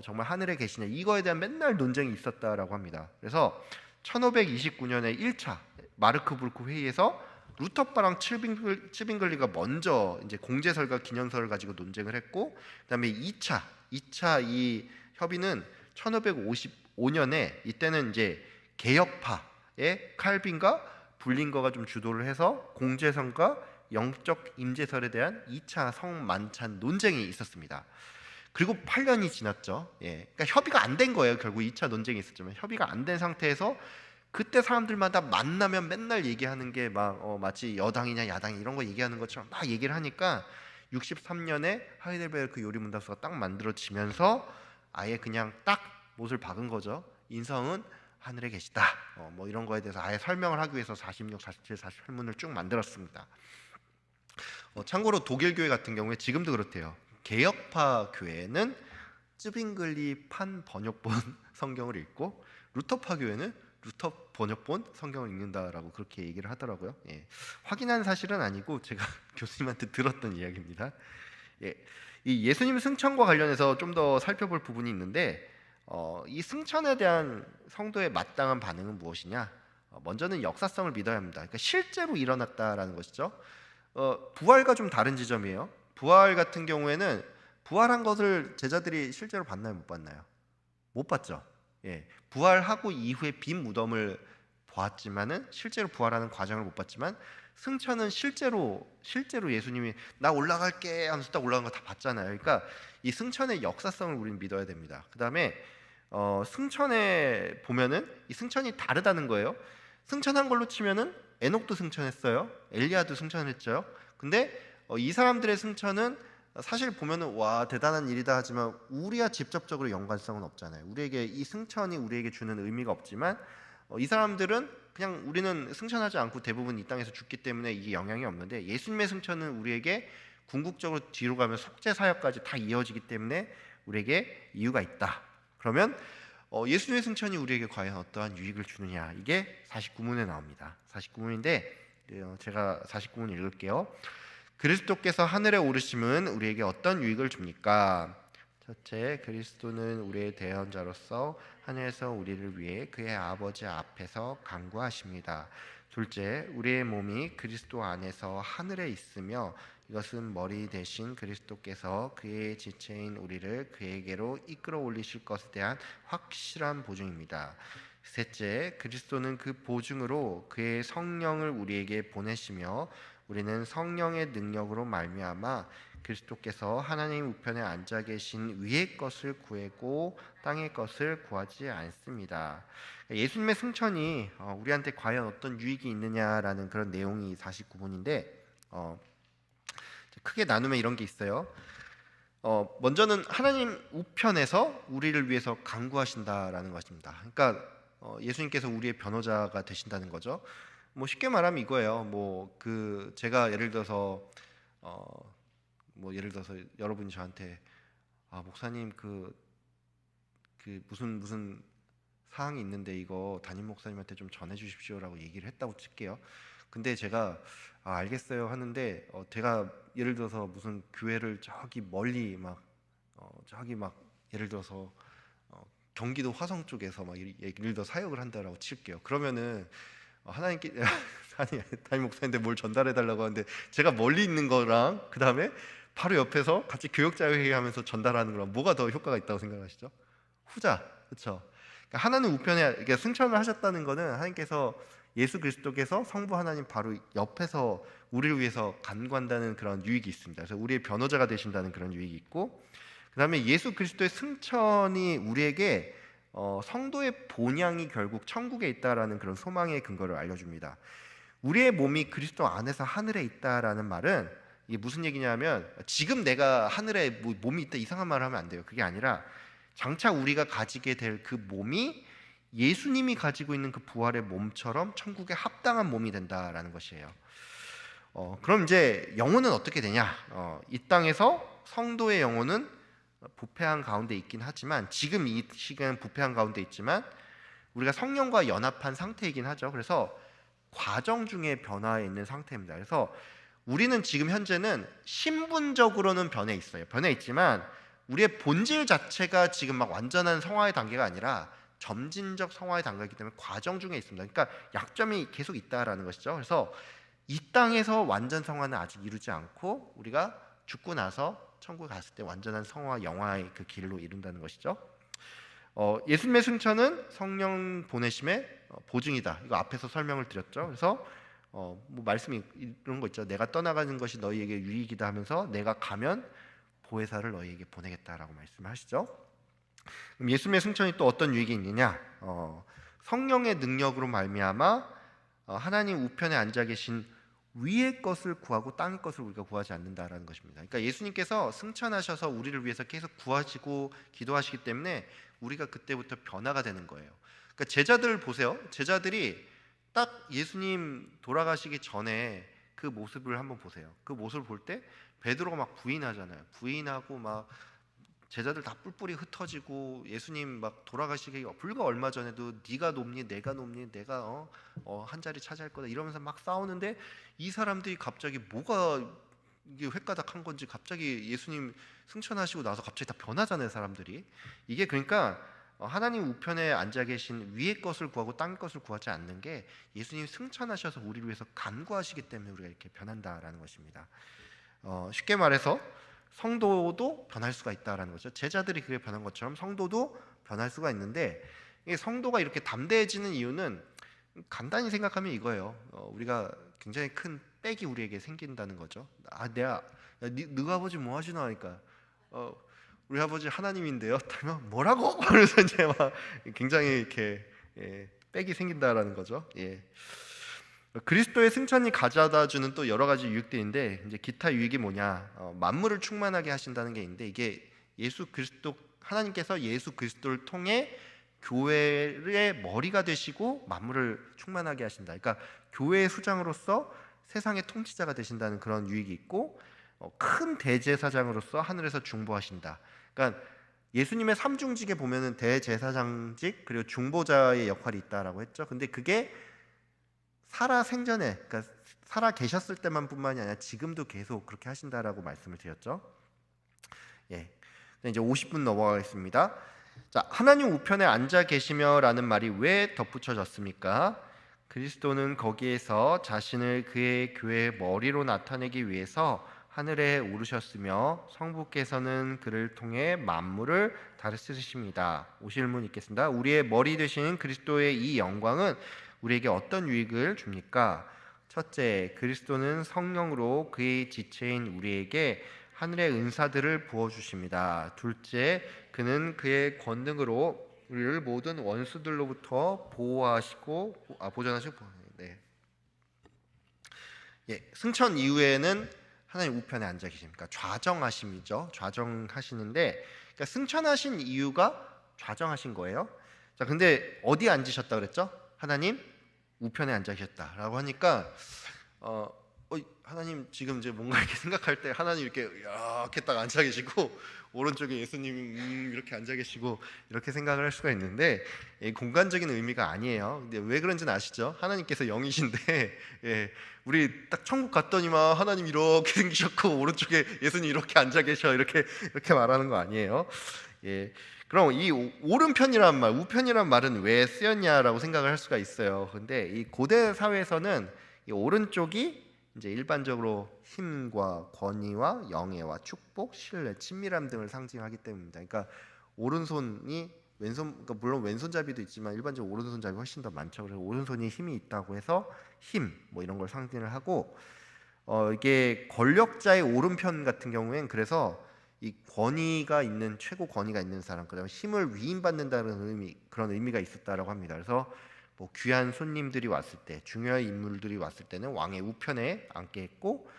A: 정말 하늘에 계시냐, 이거에 대한 맨날 논쟁이 있었다라고 합니다. 그래서 1529년에 1차 마르크부르크 회의에서 루터파랑 츠빙글리가 먼저 이제 공제설과 기념설을 가지고 논쟁을 했고, 그다음에 2차 이 협의는 1555년에 이때는 이제 개혁파의 칼빈과 불링거가 좀 주도를 해서 공제설과 영적 임재설에 대한 2차 성만찬 논쟁이 있었습니다. 그리고 8년이 지났죠. 예. 그러니까 협의가 안 된 거예요. 결국 2차 논쟁이 있었지만 협의가 안 된 상태에서 그때 사람들마다 만나면 맨날 얘기하는 게 막 마치 여당이냐 야당이 이런 거 얘기하는 것처럼 막 얘기를 하니까 63년에 하이델베르크 요리문답서가 딱 만들어지면서 아예 그냥 딱 못을 박은 거죠. 인성은 하늘에 계시다. 뭐 이런 거에 대해서 아예 설명을 하기 위해서 46, 47, 48문을 쭉 만들었습니다. 참고로 독일 교회 같은 경우에 지금도 그렇대요. 개혁파 교회는 쯔빙글리 판 번역본 성경을 읽고 루터파 교회는 루터 번역본 성경을 읽는다라고 그렇게 얘기를 하더라고요. 예. 확인한 사실은 아니고 제가 교수님한테 들었던 이야기입니다. 예. 이 예수님 승천과 관련해서 좀 더 살펴볼 부분이 있는데 이 승천에 대한 성도의 마땅한 반응은 무엇이냐? 먼저는 역사성을 믿어야 합니다. 그러니까 실제로 일어났다라는 것이죠. 부활과 좀 다른 지점이에요. 부활 같은 경우에는 부활한 것을 제자들이 실제로 봤나요, 못 봤나요? 못 봤죠. 예, 부활하고 이후에 빈 무덤을 보았지만은 실제로 부활하는 과정을 못 봤지만 승천은 실제로 예수님이 나 올라갈게 하면서 딱 올라간 거 다 봤잖아요. 그러니까 이 승천의 역사성을 우리는 믿어야 됩니다. 그 다음에 승천에 보면은 이 승천이 다르다는 거예요. 승천한 걸로 치면은 에녹도 승천했어요. 엘리야도 승천했죠. 근데 이 사람들의 승천은 사실 보면은 와 대단한 일이다 하지만 우리와 직접적으로 연관성은 없잖아요. 우리에게 이 승천이 우리에게 주는 의미가 없지만 이 사람들은 그냥 우리는 승천하지 않고 대부분 이 땅에서 죽기 때문에 이게 영향이 없는데 예수님의 승천은 우리에게 궁극적으로 뒤로 가면 속죄 사역까지 다 이어지기 때문에 우리에게 이유가 있다. 그러면 예수님의 승천이 우리에게 과연 어떠한 유익을 주느냐, 이게 49문에 나옵니다. 49문인데 제가 49문 읽을게요. 그리스도께서 하늘에 오르심은 우리에게 어떤 유익을 줍니까? 첫째, 그리스도는 우리의 대언자로서 하늘에서 우리를 위해 그의 아버지 앞에서 간구하십니다. 둘째, 우리의 몸이 그리스도 안에서 하늘에 있으며 이것은 머리 대신 그리스도께서 그의 지체인 우리를 그에게로 이끌어 올리실 것에 대한 확실한 보증입니다. 셋째, 그리스도는 그 보증으로 그의 성령을 우리에게 보내시며 우리는 성령의 능력으로 말미암아 그리스도께서 하나님 우편에 앉아 계신 위의 것을 구하고 땅의 것을 구하지 않습니다. 예수님의 승천이 우리한테 과연 어떤 유익이 있느냐라는 그런 내용이 49문인데 크게 나누면 이런 게 있어요. 먼저는 하나님 우편에서 우리를 위해서 간구하신다라는 것입니다. 그러니까 예수님께서 우리의 변호자가 되신다는 거죠. 뭐 쉽게 말하면 이거예요. 제가 예를 들어서 여러분이 저한테 목사님 그 무슨 사항이 있는데 이거 담임 목사님한테 좀 전해 주십시오라고 얘기를 했다고 칠게요. 근데 제가 알겠어요 하는데 제가 예를 들어서 무슨 교회를 저기 멀리 예를 들어서 경기도 화성 쪽에서 예를 들어 사역을 한다라고 칠게요. 그러면은 하나님께 담임 목사님한테 뭘 전달해 달라고 하는데 제가 멀리 있는 거랑 그 다음에 바로 옆에서 같이 교역자회의 하면서 전달하는 거랑 뭐가 더 효과가 있다고 생각하시죠? 후자, 그렇죠? 그러니까 하나님 우편에 승천을 하셨다는 거는 하나님께서 예수 그리스도께서 성부 하나님 바로 옆에서 우리를 위해서 간구한다는 그런 유익이 있습니다. 그래서 우리의 변호자가 되신다는 그런 유익이 있고, 그 다음에 예수 그리스도의 승천이 우리에게 성도의 본향이 결국 천국에 있다라는 그런 소망의 근거를 알려줍니다. 우리의 몸이 그리스도 안에서 하늘에 있다라는 말은 이게 무슨 얘기냐면 지금 내가 하늘에 몸이 있다 이상한 말을 하면 안 돼요. 그게 아니라 장차 우리가 가지게 될 그 몸이 예수님이 가지고 있는 그 부활의 몸처럼 천국에 합당한 몸이 된다라는 것이에요. 그럼 이제 영혼은 어떻게 되냐? 이 땅에서 성도의 영혼은 부패한 가운데 있긴 하지만 지금 이 시간 부패한 가운데 있지만 우리가 성령과 연합한 상태이긴 하죠. 그래서 과정 중에 변화에 있는 상태입니다. 그래서 우리는 지금 현재는 신분적으로는 변해 있어요. 변해 있지만 우리의 본질 자체가 지금 막 완전한 성화의 단계가 아니라 점진적 성화의 단계이기 때문에 과정 중에 있습니다. 그러니까 약점이 계속 있다라는 것이죠. 그래서 이 땅에서 완전 성화는 아직 이루지 않고 우리가 죽고 나서 천국에 갔을 때 완전한 성화 영화의 그 길로 이룬다는 것이죠. 예수님의 승천은 성령 보내심의 보증이다. 이거 앞에서 설명을 드렸죠. 그래서 말씀이 이런 거 있죠. 내가 떠나가는 것이 너희에게 유익이다 하면서 내가 가면 보혜사를 너희에게 보내겠다라고 말씀하시죠. 그럼 예수님의 승천이 또 어떤 유익이 있느냐? 성령의 능력으로 말미암아 하나님 우편에 앉아 계신 위의 것을 구하고 땅의 것을 우리가 구하지 않는다라는 것입니다. 그러니까 예수님께서 승천하셔서 우리를 위해서 계속 구하시고 기도하시기 때문에 우리가 그때부터 변화가 되는 거예요. 그러니까 제자들 보세요. 제자들이 딱 예수님 돌아가시기 전에 그 모습을 한번 보세요. 그 모습을 볼 때 베드로가 막 부인하잖아요. 부인하고 막 제자들 다 뿔뿔이 흩어지고 예수님 막 돌아가시기 불과 얼마 전에도 네가 높니 내가 높니 내가 한 자리 차지할 거다 이러면서 막 싸우는데 이 사람들이 갑자기 뭐가 이게 획가닥한 건지 갑자기 예수님 승천하시고 나서 갑자기 다 변하잖아요. 사람들이 이게 그러니까 하나님 우편에 앉아 계신 위의 것을 구하고 땅의 것을 구하지 않는 게 예수님 승천하셔서 우리를 위해서 간구하시기 때문에 우리가 이렇게 변한다라는 것입니다. 쉽게 말해서 성도도 변할 수가 있다라는 거죠. 제자들이 그게 변한 것처럼 성도도 변할 수가 있는데 이 성도가 이렇게 담대해지는 이유는 간단히 생각하면 이거예요. 우리가 굉장히 큰 빽이 우리에게 생긴다는 거죠. 내가 너 아버지 뭐 하시나 하니까 우리 아버지 하나님인데요. 뭐라고? 그래서 이제 막 굉장히 이렇게 빽이 생긴다라는 거죠. 예. 그리스도의 승천이 가져다 주는 또 여러 가지 유익들인데 이제 기타 유익이 뭐냐? 만물을 충만하게 하신다는 게 있는데 이게 예수 그리스도 하나님께서 예수 그리스도를 통해 교회의 머리가 되시고 만물을 충만하게 하신다. 그러니까 교회의 수장으로서 세상의 통치자가 되신다는 그런 유익이 있고 큰 대제사장으로서 하늘에서 중보하신다. 그러니까 예수님의 삼중직에 보면은 대제사장직 그리고 중보자의 역할이 있다라고 했죠. 근데 그게 살아 생전에 그러니까 살아 계셨을 때만 뿐만이 아니라 지금도 계속 그렇게 하신다라고 말씀을 드렸죠. 예. 이제 50분 넘어가겠습니다. 자, 하나님 우편에 앉아 계시며라는 말이 왜 덧붙여졌습니까? 그리스도는 거기에서 자신을 그의 교회의 머리로 나타내기 위해서 하늘에 오르셨으며 성부께서는 그를 통해 만물을 다스리십니다. 51문 읽겠습니다. 우리의 머리 되신 그리스도의 이 영광은 우리에게 어떤 유익을 줍니까? 첫째, 그리스도는 성령으로 그의 지체인 우리에게 하늘의 은사들을 부어주십니다. 둘째, 그는 그의 권능으로 우리를 모든 원수들로부터 보존하시고 네. 예, 승천 이후에는 하나님 우편에 앉아 계십니까? 좌정하심이죠. 좌정하시는데 그러니까 승천하신 이유가 좌정하신 거예요. 자, 근데 어디에 앉으셨다 그랬죠? 하나님 우편에 앉아 계셨다라고 하니까 하나님 지금 이제 뭔가 이렇게 생각할 때 하나님 이렇게 딱 앉아 계시고 오른쪽에 예수님 이렇게 앉아 계시고 이렇게 생각을 할 수가 있는데 공간적인 의미가 아니에요. 근데 왜 그런지는 아시죠? 하나님께서 영이신데 예, 우리 딱 천국 갔더니만 하나님 이렇게 생기셨고 오른쪽에 예수님 이렇게 앉아 계셔 이렇게 말하는 거 아니에요. 예. 그럼 이 오른편이란 말, 우편이란 말은 왜 쓰였냐라고 생각을 할 수가 있어요. 근데 이 고대 사회에서는 이 오른쪽이 이제 일반적으로 힘과 권위와 영예와 축복, 신뢰, 친밀함 등을 상징하기 때문입니다. 그러니까 오른손이 그러니까 물론 왼손잡이도 있지만 일반적으로 오른손잡이 훨씬 더 많죠. 그래서 오른손이 힘이 있다고 해서 힘 뭐 이런 걸 상징을 하고 이게 권력자의 오른편 같은 경우엔 그래서 이 권위가 있는 최고 권위가 있는 사람 그다음에 힘을 위임받는다는 그런 의미가 있었다라고 합니다. 그래서 뭐 귀한 손님들이 왔을 때 중요한 인물들이 왔을 때는 왕의 우편에 앉게 했고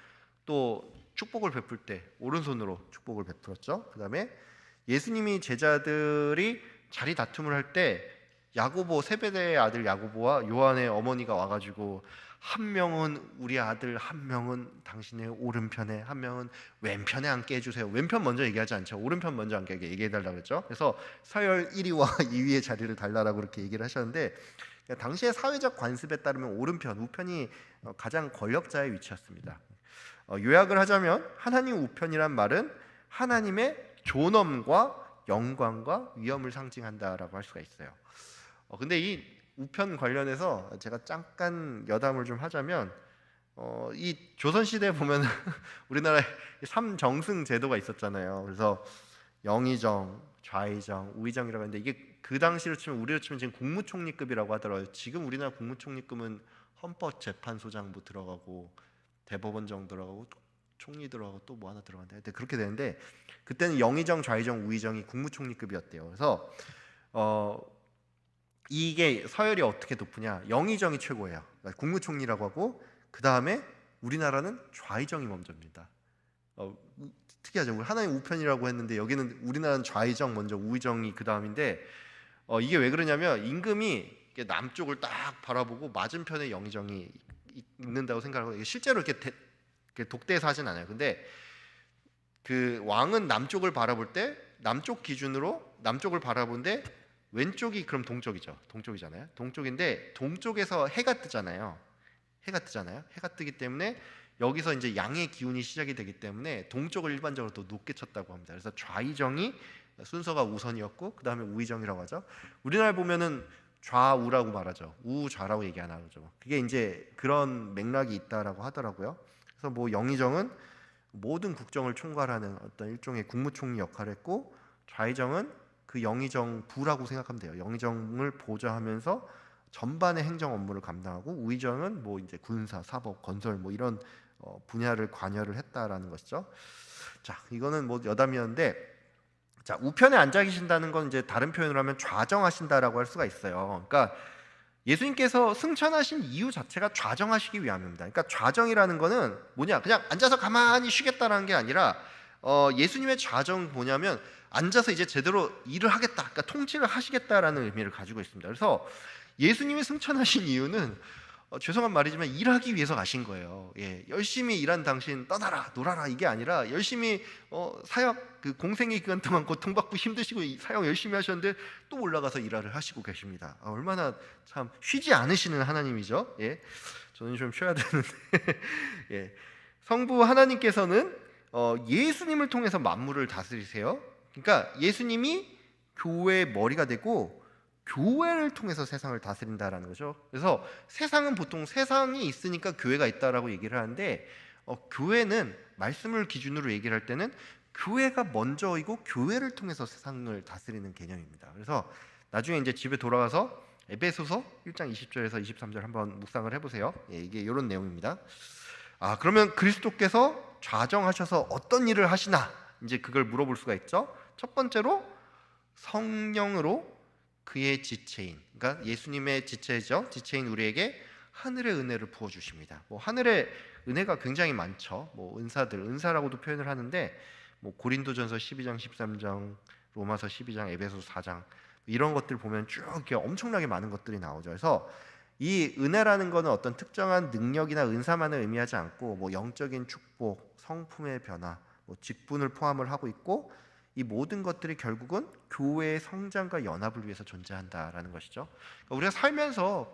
A: 또 축복을 베풀 때 오른손으로 축복을 베풀었죠. 그다음에 예수님이 제자들이 자리 다툼을 할 때 야고보 세베대의 아들 야고보와 요한의 어머니가 와가지고 한 명은 우리 아들, 한 명은 당신의 오른편에, 한 명은 왼편에 앉게 해주세요. 왼편 먼저 얘기하지 않죠. 오른편 먼저 앉게 얘기해달라고 했죠. 그래서 서열 1위와 2위의 자리를 달라라고 그렇게 얘기를 하셨는데 당시의 사회적 관습에 따르면 오른편, 우편이 가장 권력자의 위치였습니다. 요약을 하자면 하나님 우편이란 말은 하나님의 존엄과 영광과 위엄을 상징한다라고 할 수가 있어요. 근데 이 우편 관련해서 제가 잠깐 여담을 좀 하자면 이 조선 시대에 보면 우리나라에 삼정승 제도가 있었잖아요. 그래서 영의정, 좌의정, 우의정이라고 하는데 이게 그 당시로 치면 우리로 치면 지금 국무총리급이라고 하더라고요. 지금 우리나라 국무총리급은 헌법재판소장부 들어가고 대법원장 들어가고 총리 들어가고 또 뭐 하나 들어간대. 그렇게 되는데 그때는 영의정, 좌의정, 우의정이 국무총리급이었대요. 그래서 이게 서열이 어떻게 높으냐? 영의정이 최고예요. 그러니까 국무총리라고 하고 그 다음에 우리나라는 좌의정이 먼저입니다. 특이하죠. 하나의 우편이라고 했는데 여기는 우리나라는 좌의정 먼저, 우의정이 그 다음인데 이게 왜 그러냐면 임금이 남쪽을 딱 바라보고 맞은편에 영의정이 있는다고 생각하고, 이게 실제로 이렇게 독대에서 하진 않아요. 근데 그 왕은 남쪽을 바라볼 때 남쪽 기준으로 남쪽을 바라보는데 왼쪽이 그럼 동쪽이죠. 동쪽이잖아요. 동쪽인데 동쪽에서 해가 뜨잖아요. 해가 뜨기 때문에 여기서 이제 양의 기운이 시작이 되기 때문에 동쪽을 일반적으로 더 높게 쳤다고 합니다. 그래서 좌의정이 순서가 우선이었고 그 다음에 우의정이라고 하죠. 우리나라 보면은 좌우라고 말하죠. 우좌라고 얘기 안 하죠. 그게 이제 그런 맥락이 있다라고 하더라고요. 그래서 뭐 영의정은 모든 국정을 총괄하는 어떤 일종의 국무총리 역할을 했고, 좌의정은 그 영의정 부라고 생각하면 돼요. 영의정을 보좌하면서 전반의 행정 업무를 감당하고, 우의정은 뭐 이제 군사, 사법, 건설 뭐 이런 분야를 관여를 했다라는 것이죠. 자, 이거는 뭐 여담이었는데, 자, 우편에 앉아 계신다는 건 이제 다른 표현으로 하면 좌정하신다라고 할 수가 있어요. 그러니까 예수님께서 승천하신 이유 자체가 좌정하시기 위함입니다. 그러니까 좌정이라는 거는 뭐냐? 그냥 앉아서 가만히 쉬겠다라는 게 아니라 예수님의 좌정 뭐냐면 앉아서 이제 제대로 일을 하겠다, 그러니까 통치를 하시겠다라는 의미를 가지고 있습니다. 그래서 예수님이 승천하신 이유는 죄송한 말이지만 일하기 위해서 가신 거예요. 예, 열심히 일한 당신 떠나라, 놀아라 이게 아니라 열심히 사역 그 공생의 기간 동안 고통받고 힘드시고 사역 열심히 하셨는데 또 올라가서 일을 하시고 계십니다. 얼마나 참 쉬지 않으시는 하나님이죠. 예, 저는 좀 쉬어야 되는데 예, 성부 하나님께서는 예수님을 통해서 만물을 다스리세요. 그러니까 예수님이 교회의 머리가 되고 교회를 통해서 세상을 다스린다라는 거죠. 그래서 세상은 보통 세상이 있으니까 교회가 있다라고 얘기를 하는데 교회는 말씀을 기준으로 얘기를 할 때는 교회가 먼저이고 교회를 통해서 세상을 다스리는 개념입니다. 그래서 나중에 이제 집에 돌아가서 에베소서 1장 20절에서 23절 한번 묵상을 해보세요. 예, 이게 이런 내용입니다. 그러면 그리스도께서 좌정하셔서 어떤 일을 하시나 이제 그걸 물어볼 수가 있죠. 첫 번째로 성령으로 그의 지체인, 그러니까 예수님의 지체죠. 지체인 우리에게 하늘의 은혜를 부어 주십니다. 뭐 하늘의 은혜가 굉장히 많죠. 뭐 은사라고도 표현을 하는데 뭐 고린도전서 12장, 13장, 로마서 12장, 에베소서 4장 이런 것들 보면 쭉 이렇게 엄청나게 많은 것들이 나오죠. 그래서 이 은혜라는 것은 어떤 특정한 능력이나 은사만을 의미하지 않고 뭐 영적인 축복, 성품의 변화, 뭐 직분을 포함을 하고 있고, 이 모든 것들이 결국은 교회의 성장과 연합을 위해서 존재한다라는 것이죠. 그러니까 우리가 살면서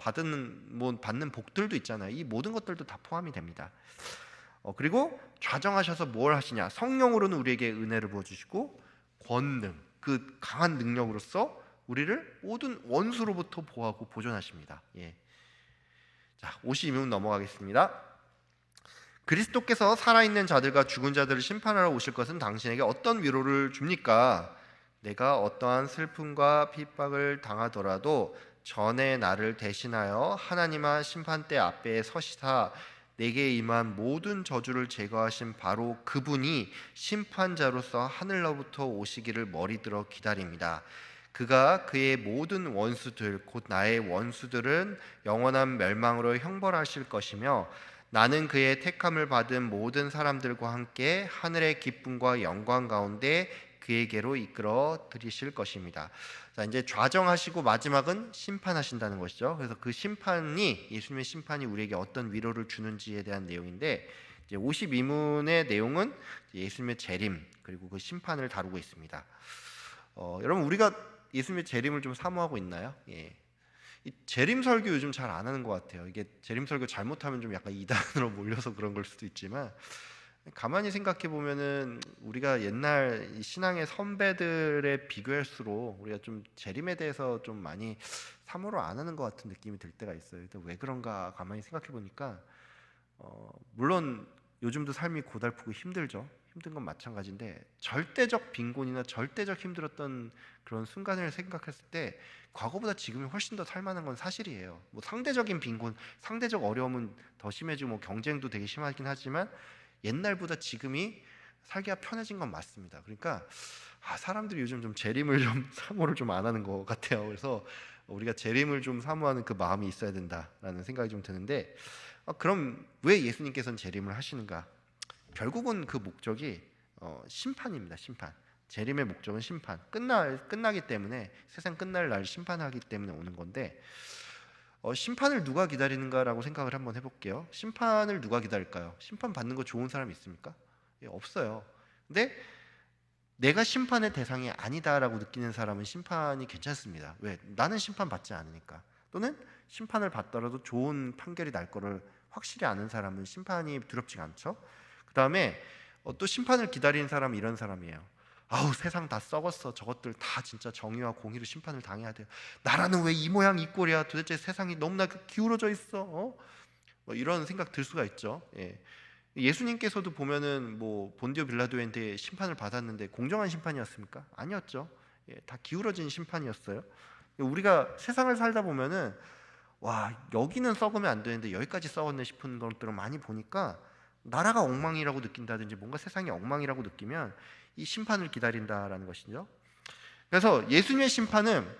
A: 받는 복들도 있잖아요. 이 모든 것들도 다 포함이 됩니다. 그리고 좌정하셔서 뭘 하시냐? 성령으로는 우리에게 은혜를 부어주시고 권능, 그 강한 능력으로서 우리를 모든 원수로부터 보호하고 보존하십니다. 예. 자, 52문 넘어가겠습니다. 그리스도께서 살아있는 자들과 죽은 자들을 심판하러 오실 것은 당신에게 어떤 위로를 줍니까? 내가 어떠한 슬픔과 핍박을 당하더라도 전에 나를 대신하여 하나님의 심판대 앞에 서시사 내게 임한 모든 저주를 제거하신 바로 그분이 심판자로서 하늘로부터 오시기를 머리들어 기다립니다. 그가 그의 모든 원수들 곧 나의 원수들은 영원한 멸망으로 형벌하실 것이며 나는 그의 택함을 받은 모든 사람들과 함께 하늘의 기쁨과 영광 가운데 그에게로 이끌어 들이실 것입니다. 자, 이제 좌정하시고 마지막은 심판하신다는 것이죠. 그래서 그 심판이, 예수님의 심판이 우리에게 어떤 위로를 주는지에 대한 내용인데, 이제 52문의 내용은 예수님의 재림 그리고 그 심판을 다루고 있습니다. 여러분, 우리가 예수님의 재림을 좀 사모하고 있나요? 예. 이 재림 설교 요즘 잘 안 하는 것 같아요. 이게 재림 설교 잘못하면 좀 약간 이단으로 몰려서 그런 걸 수도 있지만, 가만히 생각해 보면은 우리가 옛날 신앙의 선배들에 비교할수록 우리가 좀 재림에 대해서 좀 많이 사모를 안 하는 것 같은 느낌이 들 때가 있어요. 근데 왜 그런가 가만히 생각해 보니까 물론 요즘도 삶이 고달프고 힘들죠. 힘든 건 마찬가지인데 절대적 빈곤이나 절대적 힘들었던 그런 순간을 생각했을 때 과거보다 지금이 훨씬 더 살만한 건 사실이에요. 뭐 상대적인 빈곤, 상대적 어려움은 더 심해지고 뭐 경쟁도 되게 심하긴 하지만 옛날보다 지금이 살기가 편해진 건 맞습니다. 그러니까 사람들이 요즘 좀 재림을 좀 사모를 좀 안 하는 것 같아요. 그래서 우리가 재림을 좀 사모하는 그 마음이 있어야 된다라는 생각이 좀 드는데, 그럼 왜 예수님께서는 재림을 하시는가? 결국은 그 목적이 심판입니다. 심판. 재림의 목적은 심판. 끝나기 때문에, 세상 끝날 날 심판하기 때문에 오는 건데, 심판을 누가 기다리는가라고 생각을 한번 해볼게요. 심판을 누가 기다릴까요? 심판 받는 거 좋은 사람 있습니까? 없어요. 근데 내가 심판의 대상이 아니다라고 느끼는 사람은 심판이 괜찮습니다. 왜? 나는 심판 받지 않으니까. 또는 심판을 받더라도 좋은 판결이 날 거를 확실히 아는 사람은 심판이 두렵지가 않죠. 그 다음에 또 심판을 기다리는 사람은 이런 사람이에요. 아우, 세상 다 썩었어. 저것들 다 진짜 정의와 공의로 심판을 당해야 돼요. 나라는 왜 이 모양 이 꼴이야? 도대체 세상이 너무나 기울어져 있어. 뭐 이런 생각 들 수가 있죠. 예. 예수님께서도 보면은 뭐 본디오 빌라도한테 심판을 받았는데 공정한 심판이었습니까? 아니었죠. 다 기울어진 심판이었어요. 우리가 세상을 살다 보면은 와, 여기는 썩으면 안 되는데 여기까지 썩었네 싶은 것들을 많이 보니까 나라가 엉망이라고 느낀다든지 뭔가 세상이 엉망이라고 느끼면 이 심판을 기다린다라는 것이죠. 그래서 예수님의 심판은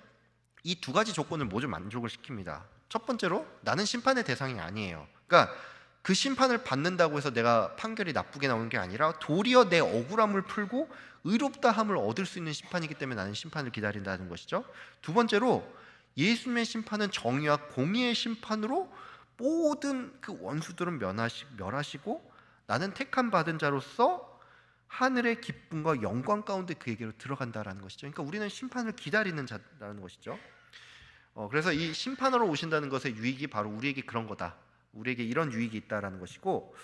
A: 이 두 가지 조건을 모두 만족을 시킵니다. 첫 번째로 나는 심판의 대상이 아니에요. 그러니까 그 심판을 받는다고 해서 내가 판결이 나쁘게 나오는 게 아니라 도리어 내 억울함을 풀고 의롭다함을 얻을 수 있는 심판이기 때문에 나는 심판을 기다린다는 것이죠. 두 번째로 예수님의 심판은 정의와 공의의 심판으로 모든 그 원수들은 멸하시고 나는 택함 받은 자로서 하늘의 기쁨과 영광 가운데 그에게로 들어간다라는 것이죠. 그러니까 우리는 심판을 기다리는 자라는 것이죠. 그래서 이 심판으로 오신다는 것의 유익이 바로 우리에게 그런 거다. 우리에게 이런 유익이 있다라는 것이고,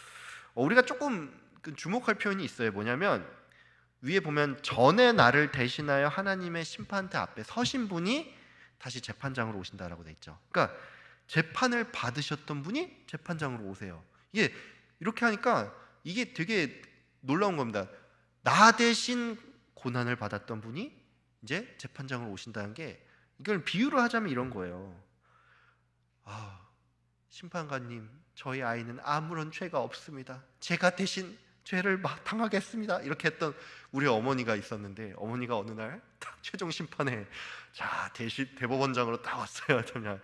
A: 우리가 조금 주목할 표현이 있어요. 뭐냐면 위에 보면 전에 나를 대신하여 하나님의 심판대 앞에 서신 분이 다시 재판장으로 오신다라고 돼 있죠. 그러니까 재판을 받으셨던 분이 재판장으로 오세요. 이게 이렇게 하니까 이게 되게 놀라운 겁니다. 나 대신 고난을 받았던 분이 이제 재판장으로 오신다는 게, 이걸 비유로 하자면 이런 거예요. 심판관님, 저희 아이는 아무런 죄가 없습니다. 제가 대신 죄를 당하겠습니다. 이렇게 했던 우리 어머니가 있었는데, 어머니가 어느 날 딱 최종 심판에 대신 대법원장으로 딱 왔어요. 그냥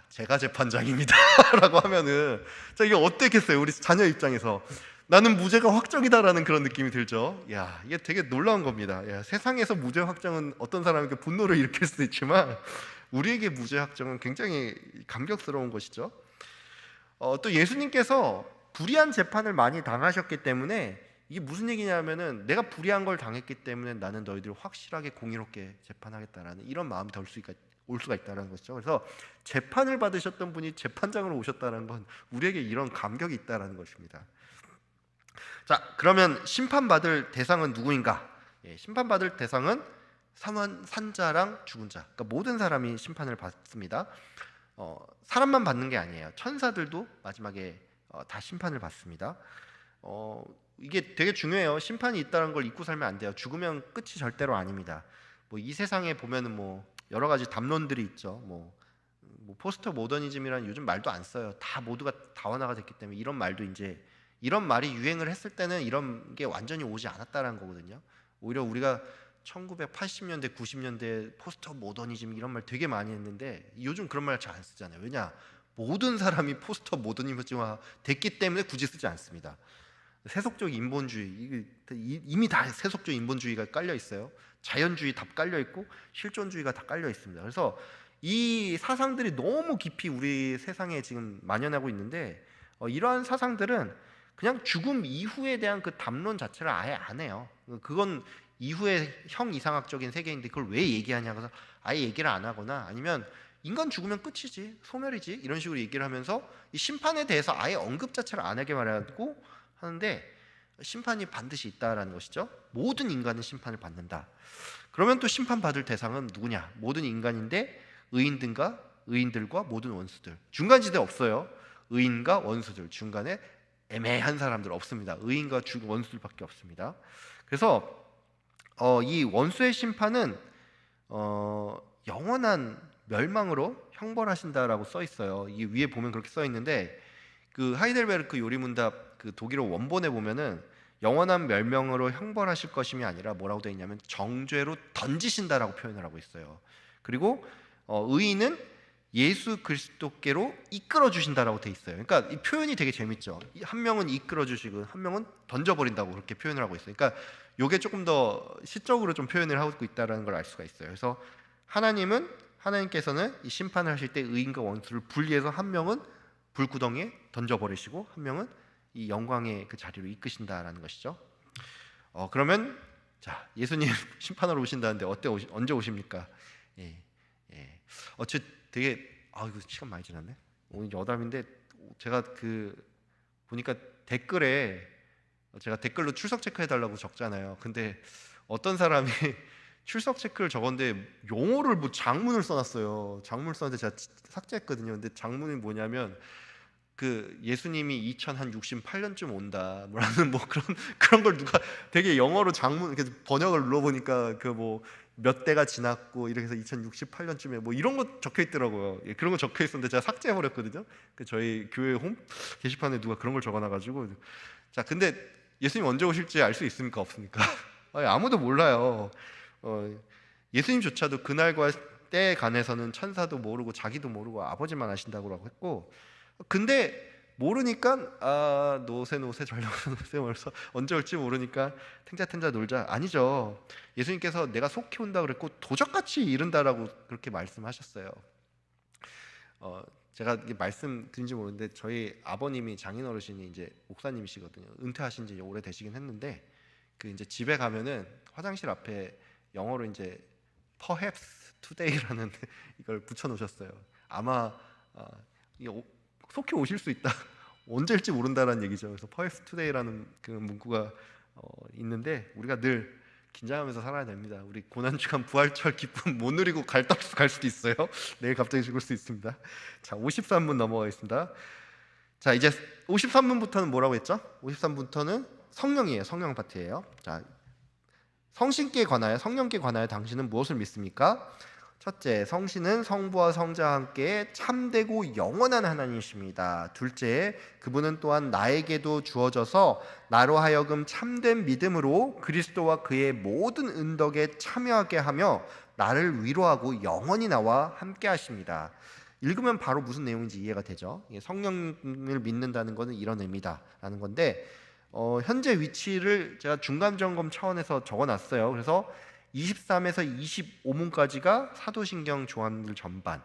A: 제가 재판장입니다 라고 하면은 이게 어땠겠어요? 우리 자녀 입장에서 나는 무죄가 확정이다라는 그런 느낌이 들죠. 이게 되게 놀라운 겁니다. 세상에서 무죄 확정은 어떤 사람에게 분노를 일으킬 수도 있지만 우리에게 무죄 확정은 굉장히 감격스러운 것이죠. 또 예수님께서 불의한 재판을 많이 당하셨기 때문에, 이게 무슨 얘기냐면은 내가 불의한 걸 당했기 때문에 나는 너희들을 확실하게 공의롭게 재판하겠다라는 이런 마음이 올 수가 있다는 것이죠. 그래서 재판을 받으셨던 분이 재판장으로 오셨다는 건 우리에게 이런 감격이 있다는 것입니다. 그러면 심판받을 대상은 누구인가? 심판받을 대상은 산자랑 죽은 자, 그러니까 모든 사람이 심판을 받습니다. 사람만 받는 게 아니에요. 천사들도 마지막에 다 심판을 받습니다. 이게 되게 중요해요. 심판이 있다는 걸 잊고 살면 안 돼요. 죽으면 끝이 절대로 아닙니다. 이 세상에 보면은 여러 가지 담론들이 있죠. 포스트 모더니즘이라는 요즘 말도 안 써요. 다 모두가 다원화가 됐기 때문에 이런 말도 이제, 이런 말이 유행을 했을 때는 이런 게 완전히 오지 않았다라는 거거든요. 오히려 우리가 1980년대, 90년대 포스트 모더니즘 이런 말 되게 많이 했는데 요즘 그런 말 잘 안 쓰잖아요. 왜냐? 모든 사람이 포스트 모더니즘화 됐기 때문에 굳이 쓰지 않습니다. 세속적 인본주의, 이미 다 세속적 인본주의가 깔려 있어요. 자연주의 다 깔려 있고 실존주의가 다 깔려 있습니다. 그래서 이 사상들이 너무 깊이 우리 세상에 지금 만연하고 있는데, 이러한 사상들은 그냥 죽음 이후에 대한 그 담론 자체를 아예 안 해요. 그건 이후에 형이상학적인 세계인데 그걸 왜 얘기하냐 그래서 아예 얘기를 안 하거나, 아니면 인간 죽으면 끝이지, 소멸이지, 이런 식으로 얘기를 하면서 이 심판에 대해서 아예 언급 자체를 안 하게 말하고 하는데, 심판이 반드시 있다라는 것이죠. 모든 인간은 심판을 받는다. 그러면 또 심판받을 대상은 누구냐? 모든 인간인데 의인들과 모든 원수들. 중간지대 없어요. 의인과 원수들, 중간에 애매한 사람들 없습니다. 의인과 원수들밖에 없습니다. 그래서 이 원수의 심판은 영원한 멸망으로 형벌하신다라고 써 있어요. 이 위에 보면 그렇게 써 있는데, 그 하이델베르크 요리문답 그 독일어 원본에 보면은 영원한 멸망으로 형벌하실 것임이 아니라 뭐라고 되어 있냐면 정죄로 던지신다라고 표현을 하고 있어요. 그리고 의인은 예수 그리스도께로 이끌어 주신다라고 돼 있어요. 그러니까 이 표현이 되게 재밌죠. 한 명은 이끌어 주시고 한 명은 던져버린다고 그렇게 표현을 하고 있어요. 그러니까 이게 조금 더 시적으로 좀 표현을 하고 있다는 걸 알 수가 있어요. 그래서 하나님께서는 이 심판을 하실 때 의인과 원수를 분리해서 한 명은 불구덩이에 던져버리시고 한 명은 이 영광의 그 자리로 이끄신다라는 것이죠. 그러면 자, 예수님 심판하러 오신다는데 언제 오십니까? 예, 예. 되게 이거 시간 많이 지났네. 오늘 여담인데 제가 보니까 댓글에 제가 댓글로 출석 체크해 달라고 적잖아요. 근데 어떤 사람이 출석 체크를 적었는데 영어를 장문을 써놨어요. 장문을 썼는데 제가 삭제했거든요. 근데 장문이 뭐냐면 예수님이 2068년쯤 온다 뭐라는 그런 걸 누가 되게 영어로 장문 번역을 눌러보니까 몇 대가 지났고 이렇게 해서 2068년쯤에 이런 거 적혀 있더라고요. 예, 그런 거 적혀 있었는데 제가 삭제해 버렸거든요. 저희 교회 홈 게시판에 누가 그런 걸 적어놔가지고 자, 근데 예수님 언제 오실지 알 수 있습니까? 없습니까? 아무도 몰라요. 예수님조차도 그날과 때에 관해서는 천사도 모르고 자기도 모르고 아버지만 아신다고 했고, 근데 모르니까 노세 전령노세 멀서 언제 올지 모르니까 탱자탱자 놀자 아니죠. 예수님께서 내가 속히 온다 그랬고 도적같이 이른다라고 그렇게 말씀하셨어요. 제가 말씀드린지 모르는데 저희 아버님이 장인어르신이 이제 목사님이시거든요. 은퇴하신 지 오래되시긴 했는데 이제 집에 가면은 화장실 앞에 영어로 이제 perhaps today라는 이걸 붙여 놓으셨어요. 아마 속히 오실 수 있다. 언제일지 모른다라는 얘기죠. 그래서 perhaps today라는 그 문구가 있는데 우리가 늘 긴장하면서 살아야 됩니다. 우리 고난주간 부활절 기쁨 못 누리고 갈 수도 있어요. 내일 갑자기 죽을 수 있습니다. 자, 53분 넘어가겠습니다. 자, 이제 53분부터는 뭐라고 했죠? 53분부터는 성령이에요. 성령 파트예요. 자, 성신께 관하여 성령께 관하여 당신은 무엇을 믿습니까? 첫째, 성신은 성부와 성자와 함께 참되고 영원한 하나님이십니다. 둘째, 그분은 또한 나에게도 주어져서 나로 하여금 참된 믿음으로 그리스도와 그의 모든 은덕에 참여하게 하며 나를 위로하고 영원히 나와 함께 하십니다. 읽으면 바로 무슨 내용인지 이해가 되죠. 성령을 믿는다는 것은 이런 의미다라는 건데 현재 위치를 제가 중간 점검 차원에서 적어놨어요. 그래서 23에서 25문까지가 사도신경 조항들 전반,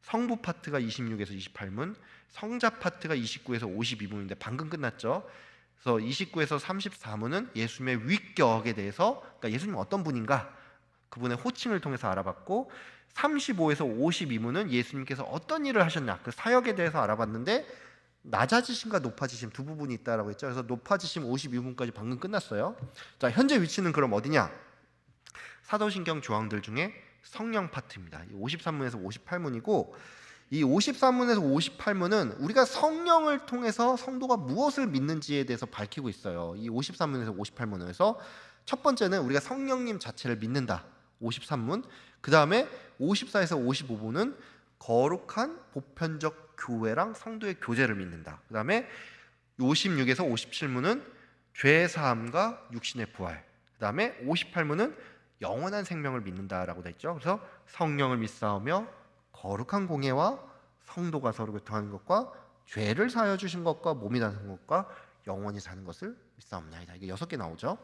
A: 성부 파트가 26에서 28문, 성자 파트가 29에서 52문인데 방금 끝났죠. 그래서 29에서 34문은 예수님의 위격에 대해서, 그러니까 예수님 어떤 분인가, 그분의 호칭을 통해서 알아봤고, 35에서 52문은 예수님께서 어떤 일을 하셨냐, 그 사역에 대해서 알아봤는데 낮아지심과 높아지심 두 부분이 있다라고 했죠. 그래서 높아지심 52문까지 방금 끝났어요. 자, 현재 위치는 그럼 어디냐? 사도신경 조항들 중에 성령 파트입니다. 53문에서 58문이고 이 53문에서 58문은 우리가 성령을 통해서 성도가 무엇을 믿는지에 대해서 밝히고 있어요. 이 53문에서 58문에서 첫 번째는 우리가 성령님 자체를 믿는다. 53문. 그 다음에 54에서 55문은 거룩한 보편적 교회랑 성도의 교제를 믿는다. 그 다음에 56에서 57문은 죄 사함과 육신의 부활. 그 다음에 58문은 영원한 생명을 믿는다라고 되어 있죠. 그래서 성령을 믿사오며 거룩한 공예와 성도가 서로 교통하는 것과 죄를 사하여 주신 것과 몸이 나는 것과 영원히 사는 것을 믿사옵나이다. 이게 6개 나오죠.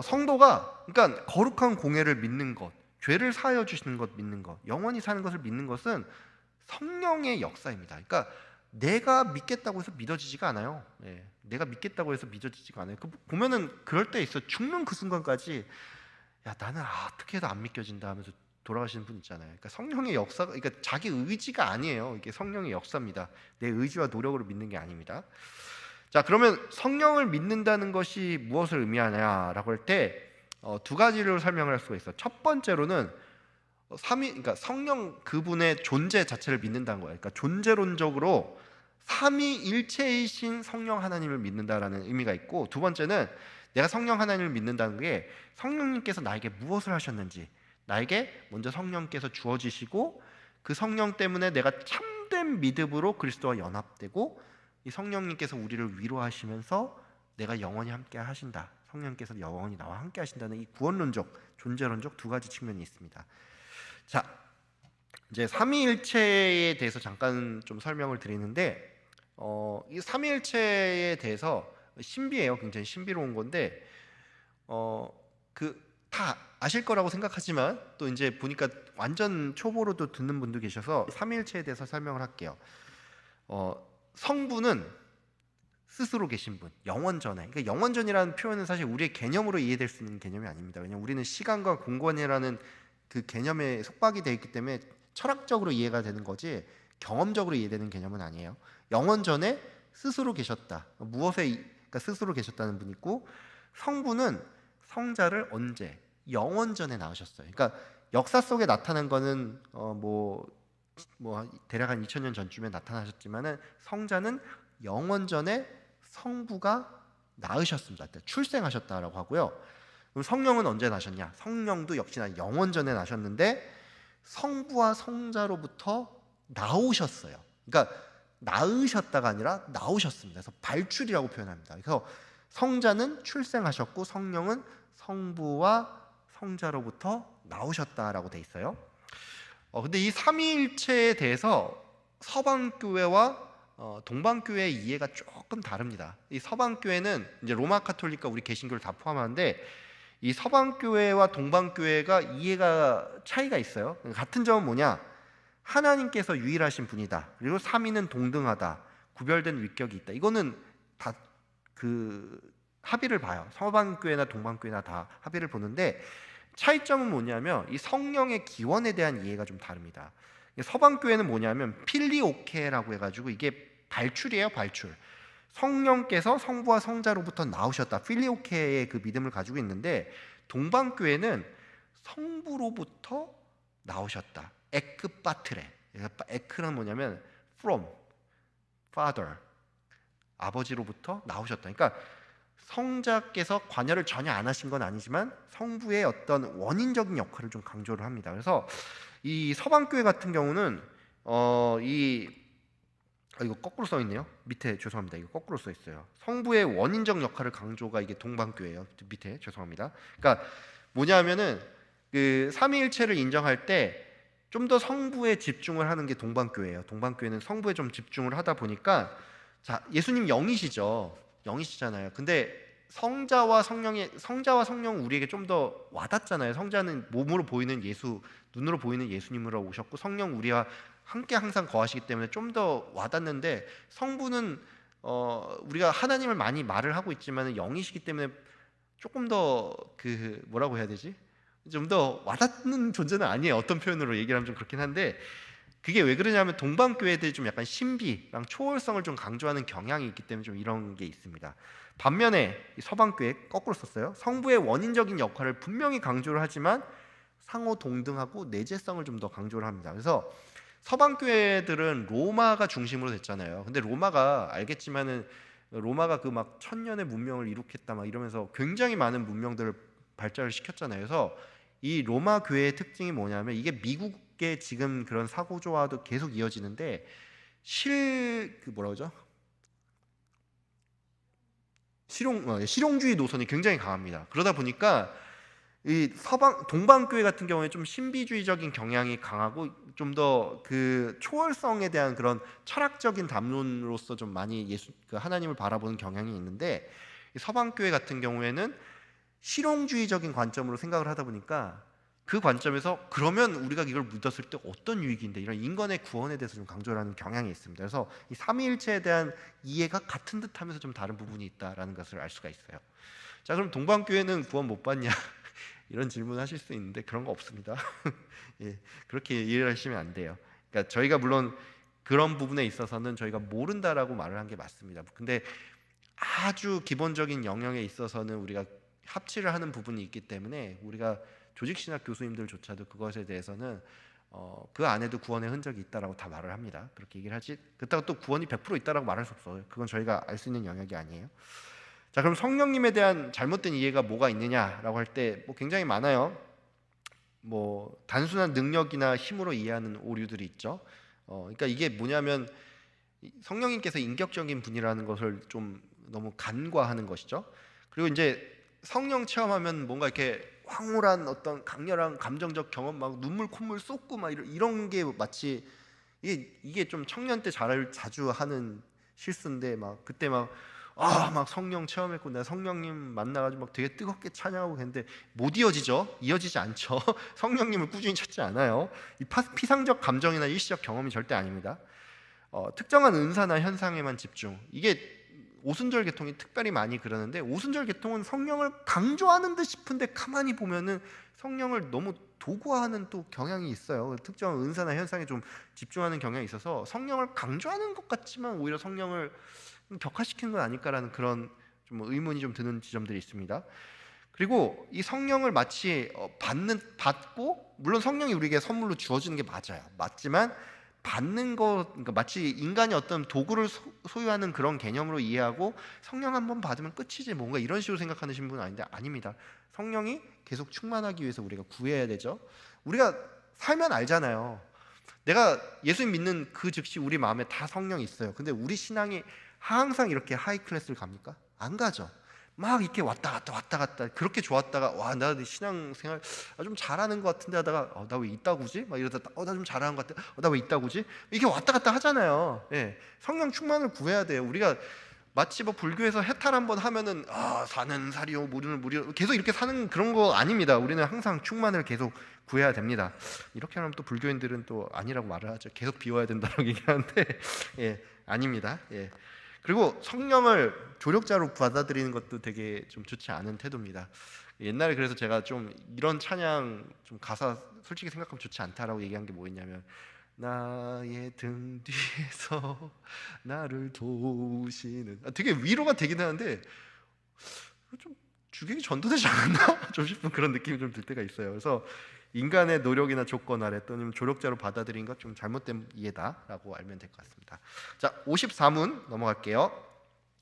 A: 성도가 그러니까 거룩한 공예를 믿는 것, 죄를 사하여 주시는 것 믿는 것, 영원히 사는 것을 믿는 것은 성령의 역사입니다. 그러니까 내가 믿겠다고 해서 믿어지지가 않아요. 내가 믿겠다고 해서 믿어지지가 않아요. 보면은 그럴 때 있어. 죽는 그 순간까지 야, 나는 어떻게 해도 안 믿겨진다 하면서 돌아가시는 분 있잖아요. 그러니까 성령의 역사가, 그러니까 자기 의지가 아니에요. 이게 성령의 역사입니다. 내 의지와 노력으로 믿는 게 아닙니다. 자, 그러면 성령을 믿는다는 것이 무엇을 의미하냐라고 할 때 두 가지로 설명을 할 수가 있어요. 첫 번째로는 그러니까 성령 그분의 존재 자체를 믿는다는 거예요. 그러니까 존재론적으로 삼위일체이신 성령 하나님을 믿는다라는 의미가 있고, 두 번째는 내가 성령 하나님을 믿는다는 게 성령님께서 나에게 무엇을 하셨는지, 나에게 먼저 성령께서 주어지시고 그 성령 때문에 내가 참된 믿음으로 그리스도와 연합되고 이 성령님께서 우리를 위로하시면서 내가 영원히 함께 하신다. 성령께서 영원히 나와 함께 하신다는 이 구원론적, 존재론적 두 가지 측면이 있습니다. 자, 이제 삼위일체에 대해서 잠깐 좀 설명을 드리는데, 이 삼위일체에 대해서 신비해요. 굉장히 신비로운 건데, 다 아실 거라고 생각하지만 또 이제 보니까 완전 초보로도 듣는 분도 계셔서 삼위일체에 대해서 설명을 할게요. 성부는 스스로 계신 분, 영원전에. 그러니까 영원전이라는 표현은 사실 우리의 개념으로 이해될 수 있는 개념이 아닙니다. 왜냐하면 우리는 시간과 공간이라는 그 개념에 속박이 되어 있기 때문에 철학적으로 이해가 되는 거지 경험적으로 이해되는 개념은 아니에요. 영원전에 스스로 계셨다. 그러니까 스스로 계셨다는 분이 있고, 성부는 성자를 언제? 영원전에 낳으셨어요. 그러니까 역사 속에 나타난 거는 대략 한 2000년 전쯤에 나타나셨지만은 성자는 영원전에 성부가 낳으셨습니다. 출생하셨다라고 하고요. 그럼 성령은 언제 나셨냐? 성령도 역시나 영원전에 나셨는데 성부와 성자로부터 나오셨어요. 그러니까 낳으셨다가 아니라 나오셨습니다. 그래서 발출이라고 표현합니다. 그래서 성자는 출생하셨고 성령은 성부와 성자로부터 나오셨다라고 돼 있어요. 근데 이 삼위일체에 대해서 서방교회와 동방교회의 이해가 조금 다릅니다. 이 서방교회는 이제 로마 카톨릭과 우리 개신교를 다 포함하는데, 이 서방교회와 동방교회가 이해가 차이가 있어요. 같은 점은 뭐냐? 하나님께서 유일하신 분이다. 그리고 삼위는 동등하다. 구별된 위격이 있다. 이거는 다 합의를 봐요. 서방교회나 동방교회나 다 합의를 보는데, 차이점은 뭐냐면 이 성령의 기원에 대한 이해가 좀 다릅니다. 서방교회는 뭐냐면 필리오케라고 해가지고 이게 발출이에요. 발출. 성령께서 성부와 성자로부터 나오셨다. 필리오케의 그 믿음을 가지고 있는데, 동방교회는 성부로부터 나오셨다. 에크파트레. 에크는 뭐냐면 from, father, 아버지로부터 나오셨다. 그러니까 성자께서 관여를 전혀 안 하신 건 아니지만 성부의 어떤 원인적인 역할을 좀 강조를 합니다. 그래서 이 서방교회 같은 경우는 이거 거꾸로 써 있네요. 밑에 죄송합니다. 이거 거꾸로 써 있어요. 성부의 원인적 역할을 강조가 이게 동방교회예요. 밑에 죄송합니다. 그러니까 뭐냐면은 그 삼위일체를 인정할 때 좀 더 성부에 집중을 하는 게 동방교회예요. 동방교회는 성부에 좀 집중을 하다 보니까, 자, 예수님 영이시죠. 영이시잖아요. 근데 성자와 성령은 우리에게 좀 더 와닿잖아요. 성자는 몸으로 보이는 예수, 눈으로 보이는 예수님으로 오셨고, 성령 우리와 함께 항상 거하시기 때문에 좀 더 와닿는데, 성부는 우리가 하나님을 많이 말을 하고 있지만 영이시기 때문에 조금 더 뭐라고 해야 되지? 좀 더 와닿는 존재는 아니에요. 어떤 표현으로 얘기를 하면 좀 그렇긴 한데, 그게 왜 그러냐면 동방교회들이 좀 약간 신비랑 초월성을 좀 강조하는 경향이 있기 때문에 좀 이런 게 있습니다. 반면에 서방교회 거꾸로 썼어요. 성부의 원인적인 역할을 분명히 강조를 하지만 상호 동등하고 내재성을 좀 더 강조를 합니다. 그래서 서방교회들은 로마가 중심으로 됐잖아요. 근데 로마가 알겠지만은 로마가 그 막 천년의 문명을 이룩했다 막 이러면서 굉장히 많은 문명들을 발전을 시켰잖아요. 그래서 이 로마 교회의 특징이 뭐냐면, 이게 미국의 지금 그런 사고조화도 계속 이어지는데 뭐라 그러죠? 실용주의 노선이 굉장히 강합니다. 그러다 보니까 이 동방교회 같은 경우에 좀 신비주의적인 경향이 강하고 좀 더 그 초월성에 대한 그런 철학적인 담론으로서 좀 많이 하나님을 바라보는 경향이 있는데, 이 서방교회 같은 경우에는 실용주의적인 관점으로 생각을 하다 보니까 그 관점에서 그러면 우리가 이걸 믿었을 때 어떤 유익인데, 이런 인간의 구원에 대해서 좀 강조를 하는 경향이 있습니다. 그래서 이 삼위일체에 대한 이해가 같은 듯하면서 좀 다른 부분이 있다라는 것을 알 수가 있어요. 자, 그럼 동방교회는 구원 못 받냐? 이런 질문 하실 수 있는데 그런 거 없습니다. 예, 그렇게 이해를 하시면 안 돼요. 그러니까 저희가 물론 그런 부분에 있어서는 저희가 모른다라고 말을 한 게 맞습니다. 근데 아주 기본적인 영역에 있어서는 우리가 합치를 하는 부분이 있기 때문에 우리가 조직신학 교수님들조차도 그것에 대해서는 그 안에도 구원의 흔적이 있다라고 다 말을 합니다. 그렇게 얘기를 하지, 그렇다고 또 구원이 100% 있다라고 말할 수 없어요. 그건 저희가 알 수 있는 영역이 아니에요. 자, 그럼 성령님에 대한 잘못된 이해가 뭐가 있느냐라고 할 때 뭐 굉장히 많아요. 뭐 단순한 능력이나 힘으로 이해하는 오류들이 있죠. 그러니까 이게 뭐냐면 성령님께서 인격적인 분이라는 것을 좀 너무 간과하는 것이죠. 그리고 이제 성령 체험하면 뭔가 이렇게 황홀한 어떤 강렬한 감정적 경험, 막 눈물 콧물 쏟고 막 이런 게 마치 이게 좀 청년 때 자주 하는 실수인데, 막 그때 막 성령 체험했고 내가 성령님 만나가지고 막 되게 뜨겁게 찬양하고 했는데 못 이어지지 않죠. 성령님을 꾸준히 찾지 않아요. 이 피상적 감정이나 일시적 경험이 절대 아닙니다. 특정한 은사나 현상에만 집중. 이게 오순절 계통이 특별히 많이 그러는데, 오순절 계통은 성령을 강조하는 듯 싶은데 가만히 보면은 성령을 너무 도구화하는 또 경향이 있어요. 특정한 은사나 현상에 좀 집중하는 경향이 있어서 성령을 강조하는 것 같지만 오히려 성령을 격화시키는 건 아닐까라는 그런 좀 의문이 좀 드는 지점들이 있습니다. 그리고 이 성령을 마치 받고, 물론 성령이 우리에게 선물로 주어지는 게 맞지만 받는 거, 그러니까 마치 인간이 어떤 도구를 소유하는 그런 개념으로 이해하고 성령 한번 받으면 끝이지 뭔가 이런 식으로 생각하는 분은 아닙니다. 성령이 계속 충만하기 위해서 우리가 구해야 되죠. 우리가 살면 알잖아요. 내가 예수님 믿는 그 즉시 우리 마음에 다 성령이 있어요. 근데 우리 신앙이 항상 이렇게 하이 클래스를 갑니까? 안 가죠. 막 이렇게 왔다 갔다 그렇게 좋았다가 와, 나 신앙생활 좀 잘하는 것 같은데 하다가 나 왜 이따구지? 막 이러다 나 좀 잘하는 것 같아. 나 왜 이따구지? 이렇게 왔다 갔다 하잖아요. 예, 성령 충만을 구해야 돼요. 우리가 마치 뭐 불교에서 해탈 한번 하면은 사는 사리오 모르는 무리오 계속 이렇게 사는 그런 거 아닙니다. 우리는 항상 충만을 계속 구해야 됩니다. 이렇게 하면 또 불교인들은 또 아니라고 말을 하죠. 계속 비워야 된다고 얘기하는데 예, 아닙니다. 예. 그리고 성령을 조력자로 받아들이는 것도 되게 좀 좋지 않은 태도입니다. 옛날에 그래서 제가 좀 이런 찬양 좀 가사 솔직히 생각하면 좋지 않다라고 얘기한 게 뭐였냐면, 나의 등 뒤에서 나를 도우시는, 되게 위로가 되긴 하는데 좀 주객이 전도되지 않았나? 좀 싶은 그런 느낌이 좀 들 때가 있어요. 그래서 인간의 노력이나 조건 아래 또는 조력자로 받아들인 것 좀 잘못된 이해다라고 알면 될 것 같습니다. 자, 54문 넘어갈게요.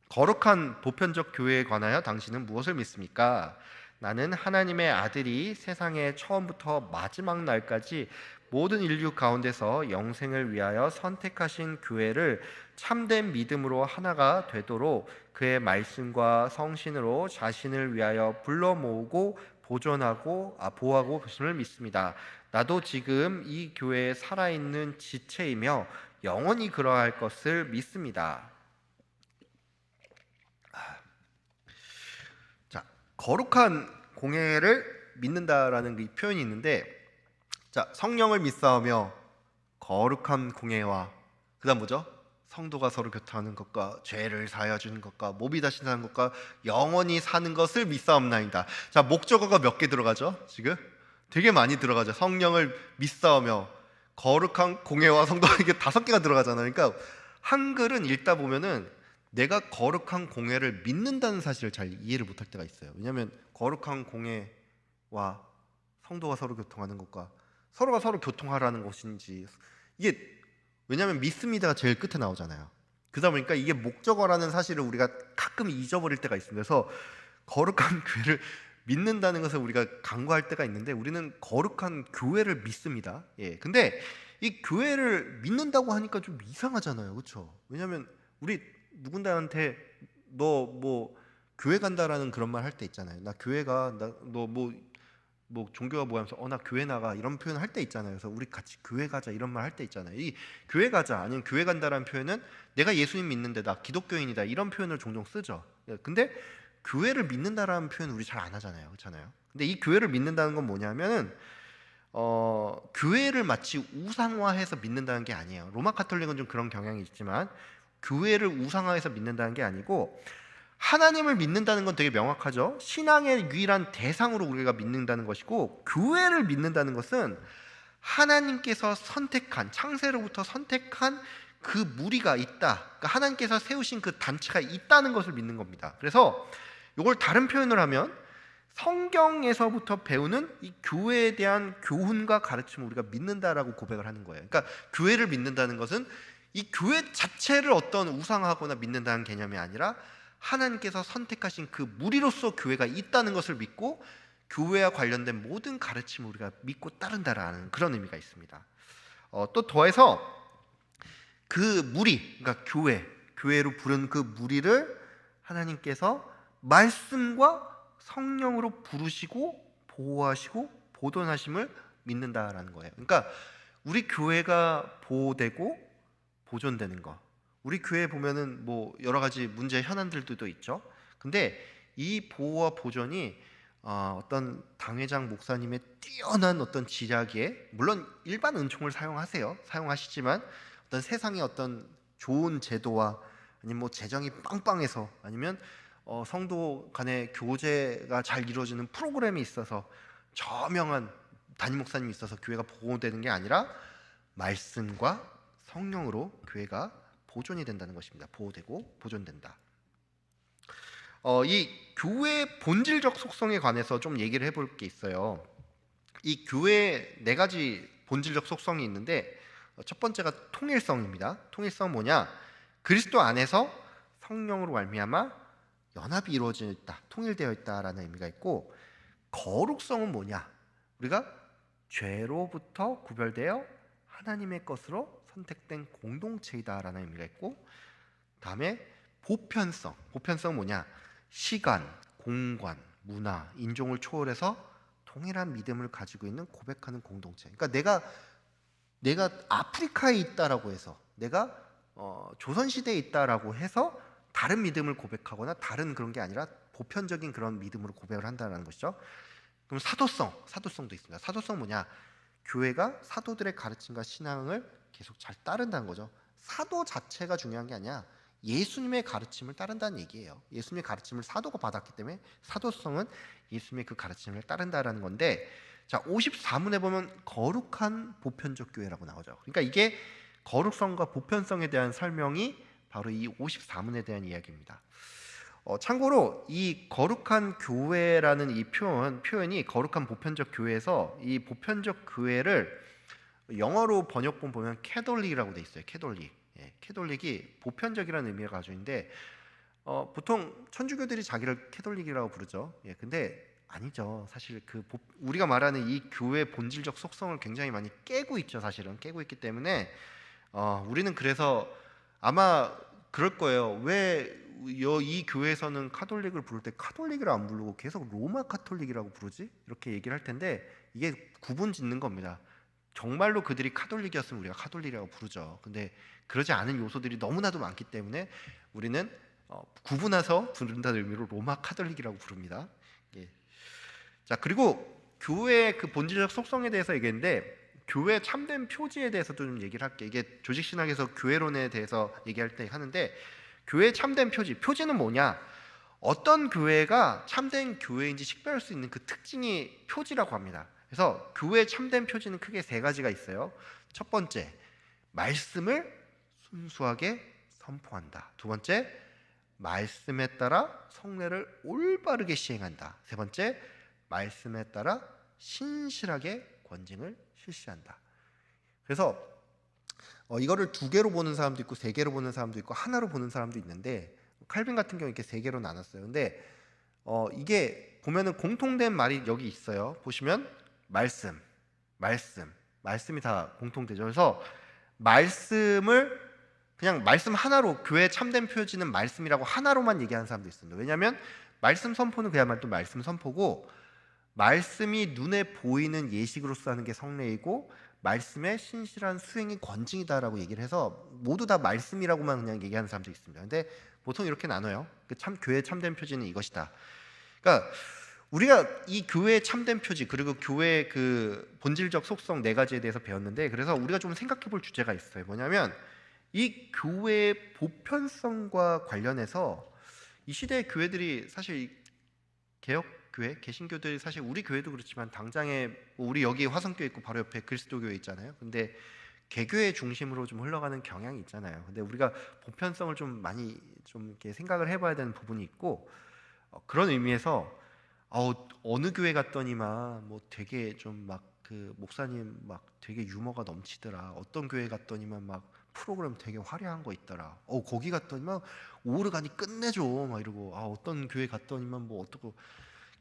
A: 거룩한 보편적 교회에 관하여 당신은 무엇을 믿습니까? 나는 하나님의 아들이 세상의 처음부터 마지막 날까지 모든 인류 가운데서 영생을 위하여 선택하신 교회를 참된 믿음으로 하나가 되도록 그의 말씀과 성신으로 자신을 위하여 불러 모으고 보호하고 계심을 믿습니다. 나도 지금 이 교회에 살아있는 지체이며 영원히 그러할 것을 믿습니다. 자, 거룩한 공예를 믿는다라는 이 표현이 있는데, 자, 성령을 믿사오며 거룩한 공예와 그다음 뭐죠? 성도가 서로 교통하는 것과 죄를 사하여 주는 것과 몸이 다시 사는 것과 영원히 사는 것을 믿사옵나이다. 자, 목적어가 몇 개 들어가죠? 지금 되게 많이 들어가죠. 성령을 믿사오며 거룩한 공예와 성도, 이게 5개가 들어가잖아요. 그러니까 한글은 읽다 보면은 내가 거룩한 공예를 믿는다는 사실을 잘 이해를 못할 때가 있어요. 왜냐하면 거룩한 공예와 성도가 서로 교통하는 것과 서로가 서로 교통하라는 것인지, 이게 왜냐하면 믿습니다가 제일 끝에 나오잖아요. 그러다 보니까 이게 목적어라는 사실을 우리가 가끔 잊어버릴 때가 있습니다. 그래서 거룩한 교회를 믿는다는 것을 우리가 간과할 때가 있는데, 우리는 거룩한 교회를 믿습니다. 예. 근데 이 교회를 믿는다고 하니까 좀 이상하잖아요. 그렇죠? 왜냐하면 우리 누군가한테 너 뭐 교회 간다라는 그런 말 할 때 있잖아요. 나 교회 가, 너 뭐 종교가 뭐야 하면서 나 교회 나가 이런 표현 할 때 있잖아요. 그래서 우리 같이 교회 가자 이런 말 할 때 있잖아요. 이 교회 가자 아니면 교회 간다라는 표현은 내가 예수님 믿는데 나 기독교인이다 이런 표현을 종종 쓰죠. 근데 교회를 믿는다라는 표현 우리 잘 안 하잖아요. 그렇잖아요. 근데 이 교회를 믿는다는 건 뭐냐면은 교회를 마치 우상화해서 믿는다는 게 아니에요. 로마 카톨릭은 좀 그런 경향이 있지만 교회를 우상화해서 믿는다는 게 아니고, 하나님을 믿는다는 건 되게 명확하죠. 신앙의 유일한 대상으로 우리가 믿는다는 것이고, 교회를 믿는다는 것은 하나님께서 선택한, 창세로부터 선택한 그 무리가 있다. 그러니까 하나님께서 세우신 그 단체가 있다는 것을 믿는 겁니다. 그래서 이걸 다른 표현을 하면 성경에서부터 배우는 이 교회에 대한 교훈과 가르침을 우리가 믿는다라고 고백을 하는 거예요. 그러니까 교회를 믿는다는 것은 이 교회 자체를 어떤 우상하거나 믿는다는 개념이 아니라 하나님께서 선택하신 그 무리로서 교회가 있다는 것을 믿고 교회와 관련된 모든 가르침을 우리가 믿고 따른다라는 그런 의미가 있습니다. 또 더해서 그 무리, 그러니까 교회로 부른 그 무리를 하나님께서 말씀과 성령으로 부르시고 보호하시고 보존하심을 믿는다라는 거예요. 그러니까 우리 교회가 보호되고 보존되는 거. 우리 교회에 보면은 뭐 여러 가지 문제 현안들도 있죠. 근데 이 보호와 보존이 어떤 당회장 목사님의 뛰어난 어떤 지략에, 물론 일반 은총을 사용하시지만 어떤 세상의 어떤 좋은 제도와 아니면 뭐 재정이 빵빵해서 아니면 성도 간의 교제가 잘 이루어지는 프로그램이 있어서 저명한 담임 목사님이 있어서 교회가 보호되는 게 아니라 말씀과 성령으로 교회가 보존이 된다는 것입니다. 보호되고 보존된다. 이 교회의 본질적 속성에 관해서 좀 얘기를 해볼 게 있어요. 이 교회에 네 가지 본질적 속성이 있는데 첫 번째가 통일성입니다. 통일성 뭐냐? 그리스도 안에서 성령으로 말미암아 연합이 이루어져 있다, 통일되어 있다라는 의미가 있고, 거룩성은 뭐냐? 우리가 죄로부터 구별되어 하나님의 것으로 선택된 공동체이다라는 의미가 있고, 다음에 보편성은 뭐냐? 시간, 공간, 문화, 인종을 초월해서 동일한 믿음을 가지고 있는 고백하는 공동체. 그러니까 내가 아프리카에 있다라고 해서, 내가 조선시대에 있다라고 해서 다른 믿음을 고백하거나 다른 그런 게 아니라 보편적인 그런 믿음으로 고백을 한다는 것이죠. 그럼 사도성도 있습니다. 사도성 뭐냐? 교회가 사도들의 가르침과 신앙을 계속 잘 따른다는 거죠. 사도 자체가 중요한 게 아니야. 예수님의 가르침을 따른다는 얘기예요. 예수님의 가르침을 사도가 받았기 때문에 사도성은 예수님의 그 가르침을 따른다라는 건데, 자 54문에 보면 거룩한 보편적 교회라고 나오죠. 그러니까 이게 거룩성과 보편성에 대한 설명이 바로 이 54문에 대한 이야기입니다. 참고로 이 거룩한 교회라는 이 표현이 거룩한 보편적 교회에서 이 보편적 교회를 영어로 번역본 보면 캐톨릭이라고 돼 있어요. 캐톨릭. 캐톨릭이 보편적이라는 의미를 가지고 있는데 보통 천주교들이 자기를 캐톨릭이라고 부르죠. 근데 아니죠. 사실 우리가 말하는 이 교회의 본질적 속성을 굉장히 많이 깨고 있죠. 사실은 깨고 있기 때문에 우리는 그래서 아마 그럴 거예요. 왜 이 교회에서는 카톨릭을 부를 때 카톨릭을 안 부르고 계속 로마 카톨릭이라고 부르지? 이렇게 얘기를 할 텐데 이게 구분 짓는 겁니다. 정말로 그들이 카톨릭이었으면 우리가 카톨릭이라고 부르죠. 근데 그러지 않은 요소들이 너무나도 많기 때문에 우리는 구분해서 부른다는 의미로 로마 카톨릭이라고 부릅니다. 자, 그리고 교회의 그 본질적 속성에 대해서 얘기했는데, 교회 참된 표지에 대해서도 좀 얘기를 할게요. 이게 조직신학에서 교회론에 대해서 얘기할 때 하는데, 교회 참된 표지는 뭐냐? 어떤 교회가 참된 교회인지 식별할 수 있는 그 특징이 표지라고 합니다. 그래서 교회 참된 표지는 크게 세 가지가 있어요. 첫 번째, 말씀을 순수하게 선포한다. 두 번째, 말씀에 따라 성례를 올바르게 시행한다. 세 번째, 말씀에 따라 신실하게 권징을 실시한다. 그래서 이거를 두 개로 보는 사람도 있고 세 개로 보는 사람도 있고 하나로 보는 사람도 있는데, 칼빈 같은 경우 이렇게 세 개로 나눴어요. 근데 이게 보면은 공통된 말이 여기 있어요. 보시면 말씀이 다 공통되죠. 그래서 말씀을 그냥 말씀 하나로, 교회 참된 표지는 말씀이라고 하나로만 얘기하는 사람도 있습니다. 왜냐하면 말씀 선포는 그야말로 말씀 선포고, 말씀이 눈에 보이는 예식으로서 하는 게 성례이고, 말씀의 신실한 수행이 권징이다라고 얘기를 해서 모두 다 말씀이라고만 그냥 얘기하는 사람도 있습니다. 근데 보통 이렇게 나눠요. 교회 참된 표지는 이것이다. 그러니까 우리가 이 교회의 참된 표지, 그리고 교회의 그 본질적 속성 네 가지에 대해서 배웠는데, 그래서 우리가 좀 생각해 볼 주제가 있어요. 뭐냐면 이 교회의 보편성과 관련해서 이 시대의 교회들이 사실 개혁교회, 개신교들이 사실 우리 교회도 그렇지만 당장에 우리 여기 화성교회 있고 바로 옆에 그리스도교회 있잖아요. 근데 개교회 중심으로 좀 흘러가는 경향이 있잖아요. 근데 우리가 보편성을 좀 많이 좀 이렇게 생각을 해봐야 되는 부분이 있고, 그런 의미에서 어느 교회 갔더니만 뭐 되게 좀 막 그 목사님 막 되게 유머가 넘치더라. 어떤 교회 갔더니만 막 프로그램 되게 화려한 거 있더라. 거기 갔더니만 오르가니 끝내줘 막 이러고, 어떤 교회 갔더니만 뭐 어떻고.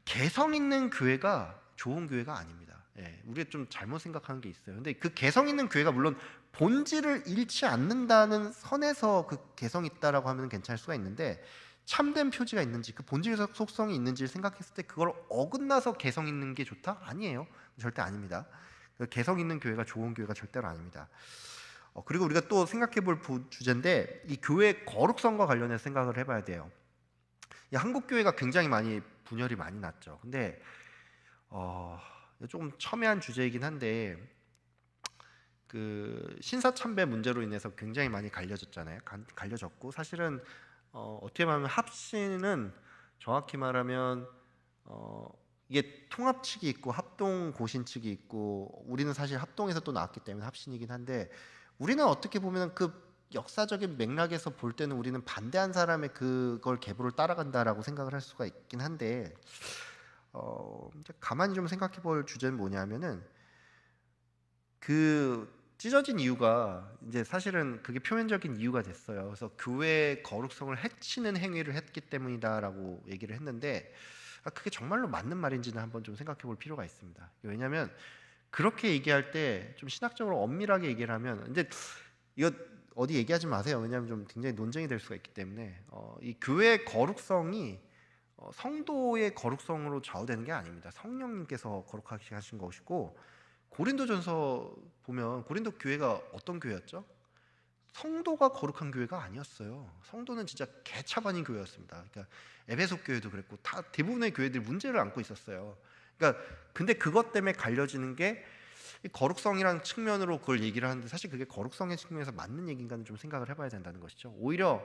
A: 개성 있는 교회가 좋은 교회가 아닙니다. 우리가 좀 잘못 생각하는 게 있어요. 근데 그 개성 있는 교회가 물론 본질을 잃지 않는다는 선에서 그 개성 있다라고 하면 괜찮을 수가 있는데, 참된 표지가 있는지, 그 본질적 속성이 있는지를 생각했을 때 그걸 어긋나서 개성 있는 게 좋다? 아니에요. 절대 아닙니다. 그 개성 있는 교회가 좋은 교회가 절대로 아닙니다. 그리고 우리가 또 생각해 볼 주제인데, 이 교회의 거룩성과 관련해서 생각을 해봐야 돼요. 이 한국 교회가 굉장히 많이 분열이 많이 났죠. 근데 조금 첨예한 주제이긴 한데, 그 신사참배 문제로 인해서 굉장히 많이 갈려졌잖아요. 갈려졌고, 사실은 어떻게 말하면 합신은 정확히 말하면 이게 통합 측이 있고 합동 고신 측이 있고, 우리는 사실 합동에서 또 나왔기 때문에 합신이긴 한데, 우리는 어떻게 보면 그 역사적인 맥락에서 볼 때는 우리는 반대한 사람의 그걸 계보를 따라간다라고 생각을 할 수가 있긴 한데, 이제 가만히 좀 생각해 볼 주제는 뭐냐면은, 그 찢어진 이유가 이제 사실은 그게 표면적인 이유가 됐어요. 그래서 교회의 거룩성을 해치는 행위를 했기 때문이다라고 얘기를 했는데, 그게 정말로 맞는 말인지는 한번 좀 생각해 볼 필요가 있습니다. 왜냐하면 그렇게 얘기할 때 좀 신학적으로 엄밀하게 얘기를 하면, 이제 이거 어디 얘기하지 마세요. 왜냐하면 좀 굉장히 논쟁이 될 수가 있기 때문에, 이 교회의 거룩성이 성도의 거룩성으로 좌우되는 게 아닙니다. 성령님께서 거룩하게 하신 것이고, 고린도전서 보면 고린도 교회가 어떤 교회였죠? 성도가 거룩한 교회가 아니었어요. 성도는 진짜 개차반인 교회였습니다. 그러니까 에베소 교회도 그랬고 다 대부분의 교회들이 문제를 안고 있었어요. 그러니까 근데 그것 때문에 갈려지는 게 이 거룩성이라는 측면으로 그걸 얘기를 하는데, 사실 그게 거룩성의 측면에서 맞는 얘기인가는 좀 생각을 해봐야 된다는 것이죠. 오히려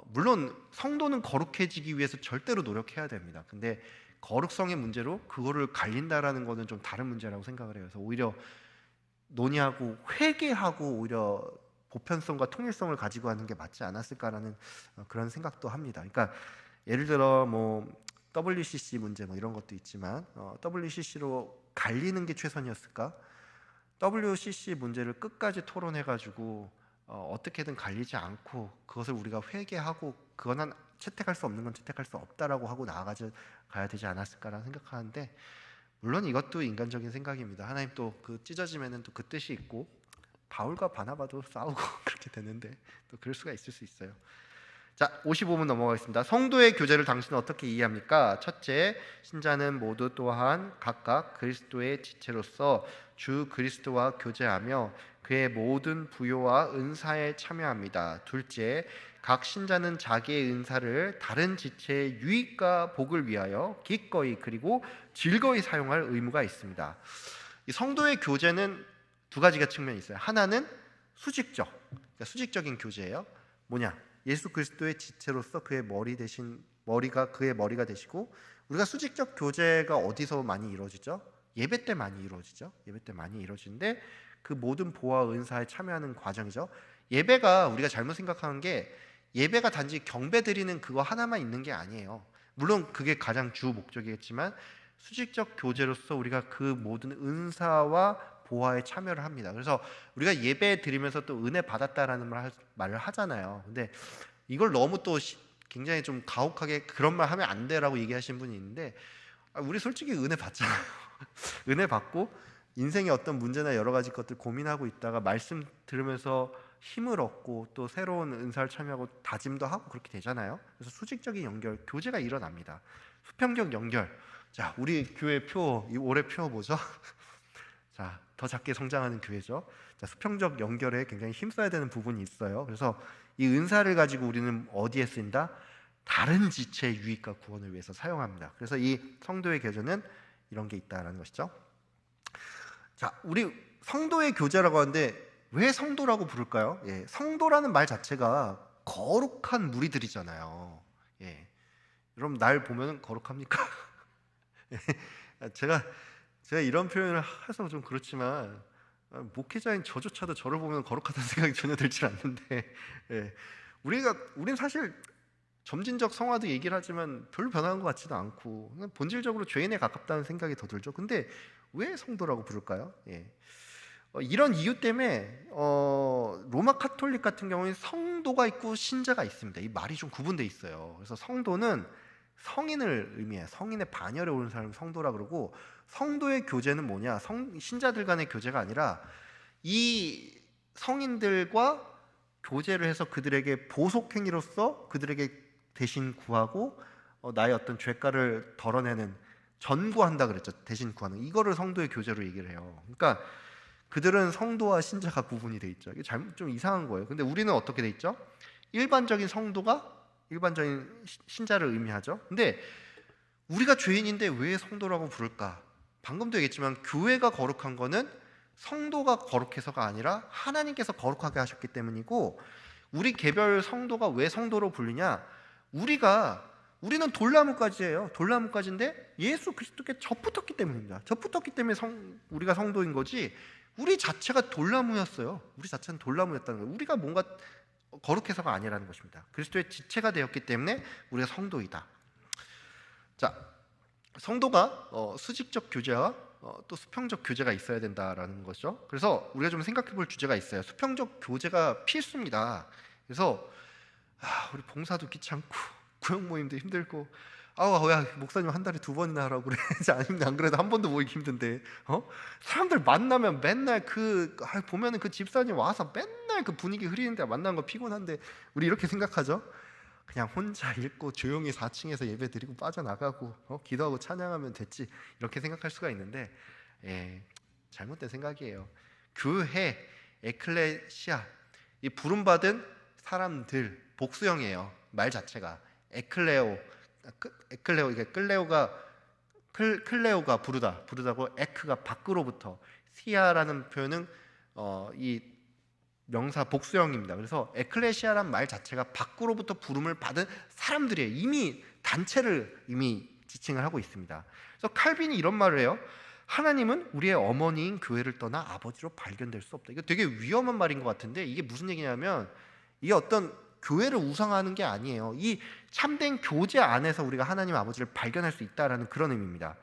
A: 물론 성도는 거룩해지기 위해서 절대로 노력해야 됩니다. 근데 거룩성의 문제로 그거를 갈린다라는 거는 좀 다른 문제라고 생각을 해요. 그래서 오히려 논의하고 회개하고 오히려 보편성과 통일성을 가지고 하는 게 맞지 않았을까라는 그런 생각도 합니다. 그러니까 예를 들어 뭐 WCC 문제 뭐 이런 것도 있지만, WCC로 갈리는 게 최선이었을까? WCC 문제를 끝까지 토론해가지고 어떻게든 갈리지 않고 그것을 우리가 회개하고, 그거는 채택할 수 없는 건 채택할 수 없다라고 하고 나아가야 되지 않았을까라는 생각하는데, 물론 이것도 인간적인 생각입니다. 하나님 또 그 찢어짐에는 또 그 뜻이 있고, 바울과 바나바도 싸우고 그렇게 되는데 또 그럴 수가 있을 수 있어요. 자, 55분 넘어가겠습니다. 성도의 교제를 당신은 어떻게 이해합니까? 첫째, 신자는 모두 또한 각각 그리스도의 지체로서 주 그리스도와 교제하며 그의 모든 부요와 은사에 참여합니다. 둘째, 각 신자는 자기의 은사를 다른 지체의 유익과 복을 위하여 기꺼이 그리고 즐거이 사용할 의무가 있습니다. 이 성도의 교제는 두 가지가 측면이 있어요. 하나는 수직적, 그러니까 수직적인 교제예요. 뭐냐? 예수 그리스도의 지체로서 그의 머리가 그의 머리가 되시고, 우리가 수직적 교제가 어디서 많이 이루어지죠? 예배 때 많이 이루어지죠. 예배 때 많이 이루어지는데 그 모든 보화 은사에 참여하는 과정이죠. 예배가 우리가 잘못 생각하는 게, 예배가 단지 경배 드리는 그거 하나만 있는 게 아니에요. 물론 그게 가장 주 목적이겠지만, 수직적 교제로서 우리가 그 모든 은사와 보화에 참여를 합니다. 그래서 우리가 예배 드리면서 또 은혜 받았다라는 말을 하잖아요. 근데 이걸 너무 또 굉장히 좀 가혹하게 그런 말 하면 안 돼라고 얘기하시는 분이 있는데, 우리 솔직히 은혜 받잖아요. 은혜 받고 인생의 어떤 문제나 여러 가지 것들 고민하고 있다가 말씀 들으면서 힘을 얻고 또 새로운 은사를 참여하고 다짐도 하고 그렇게 되잖아요. 그래서 수직적인 연결, 교제가 일어납니다. 수평적 연결. 자, 우리 교회 올해 표 뭐죠? 자, 더 작게 성장하는 교회죠. 자, 수평적 연결에 굉장히 힘써야 되는 부분이 있어요. 그래서 이 은사를 가지고 우리는 어디에 쓰인다? 다른 지체의 유익과 구원을 위해서 사용합니다. 그래서 이 성도의 교제는 이런 게 있다라는 것이죠. 자, 우리 성도의 교제라고 하는데 왜 성도라고 부를까요? 예, 성도라는 말 자체가 거룩한 무리들이잖아요. 예, 여러분 날 보면 거룩합니까? 제가 이런 표현을 해서 좀 그렇지만, 목회자인 저조차도 저를 보면 거룩하다는 생각이 전혀 들지 않는데, 예, 우리는 사실 점진적 성화도 얘기를 하지만 별로 변한 것 같지도 않고 그냥 본질적으로 죄인에 가깝다는 생각이 더 들죠. 근데 왜 성도라고 부를까요? 예. 이런 이유 때문에 로마 카톨릭 같은 경우에 성도가 있고 신자가 있습니다. 이 말이 좀 구분돼 있어요. 그래서 성도는 성인을 의미해요. 성인의 반열에 오른 사람을 성도라 그러고, 성도의 교제는 뭐냐? 신자들 간의 교제가 아니라 이 성인들과 교제를 해서 그들에게 보속행위로서 그들에게 대신 구하고 나의 어떤 죄가를 덜어내는, 전구한다 그랬죠. 대신 구하는, 이거를 성도의 교제로 얘기를 해요. 그러니까 그들은 성도와 신자가 구분이 돼 있죠. 이게 좀 이상한 거예요. 근데 우리는 어떻게 돼 있죠? 일반적인 성도가 일반적인 신자를 의미하죠. 근데 우리가 죄인인데 왜 성도라고 부를까? 방금도 얘기했지만 교회가 거룩한 거는 성도가 거룩해서가 아니라 하나님께서 거룩하게 하셨기 때문이고, 우리 개별 성도가 왜 성도로 불리냐? 우리는 돌나무까지예요. 돌나무까지인데 예수 그리스도께 접붙었기 때문입니다. 접붙었기 때문에 우리가 성도인 거지, 우리 자체가 돌나무였어요. 우리 자체는 돌나무였다는 거예요. 우리가 뭔가 거룩해서가 아니라는 것입니다. 그리스도의 지체가 되었기 때문에 우리가 성도이다. 자, 성도가 수직적 교제와 또 수평적 교제가 있어야 된다라는 거죠. 그래서 우리가 좀 생각해 볼 주제가 있어요. 수평적 교제가 필수입니다. 그래서 우리 봉사도 귀찮고 구역 모임도 힘들고, 야 목사님 한 달에 2번이나 하라고 그래. 안 그래도 한 번도 모이기 힘든데, 사람들 만나면 맨날 보면은 그 집사님 와서 맨날 그 분위기 흐리는데 만나는 거 피곤한데, 우리 이렇게 생각하죠. 그냥 혼자 읽고 조용히 4층에서 예배 드리고 빠져나가고 기도하고 찬양하면 됐지, 이렇게 생각할 수가 있는데, 잘못된 생각이에요. 교회, 에클레시아, 이 부름받은 사람들, 복수형이에요. 말 자체가 에클레오, 이게 클레오가 부르다고, 에크가 밖으로부터, 시아라는 표현은 이 명사 복수형입니다. 그래서 에클레시아란 말 자체가 밖으로부터 부름을 받은 사람들이에요. 이미 단체를 이미 지칭을 하고 있습니다. 그래서 칼빈이 이런 말을 해요. 하나님은 우리의 어머니인 교회를 떠나 아버지로 발견될 수 없다. 이거 되게 위험한 말인 것 같은데, 이게 무슨 얘기냐면 이게 어떤 교회를 우상하는 게 아니에요. 이 참된 교제 안에서 우리가 하나님 아버지를 발견할 수 있다라는 그런 의미입니다.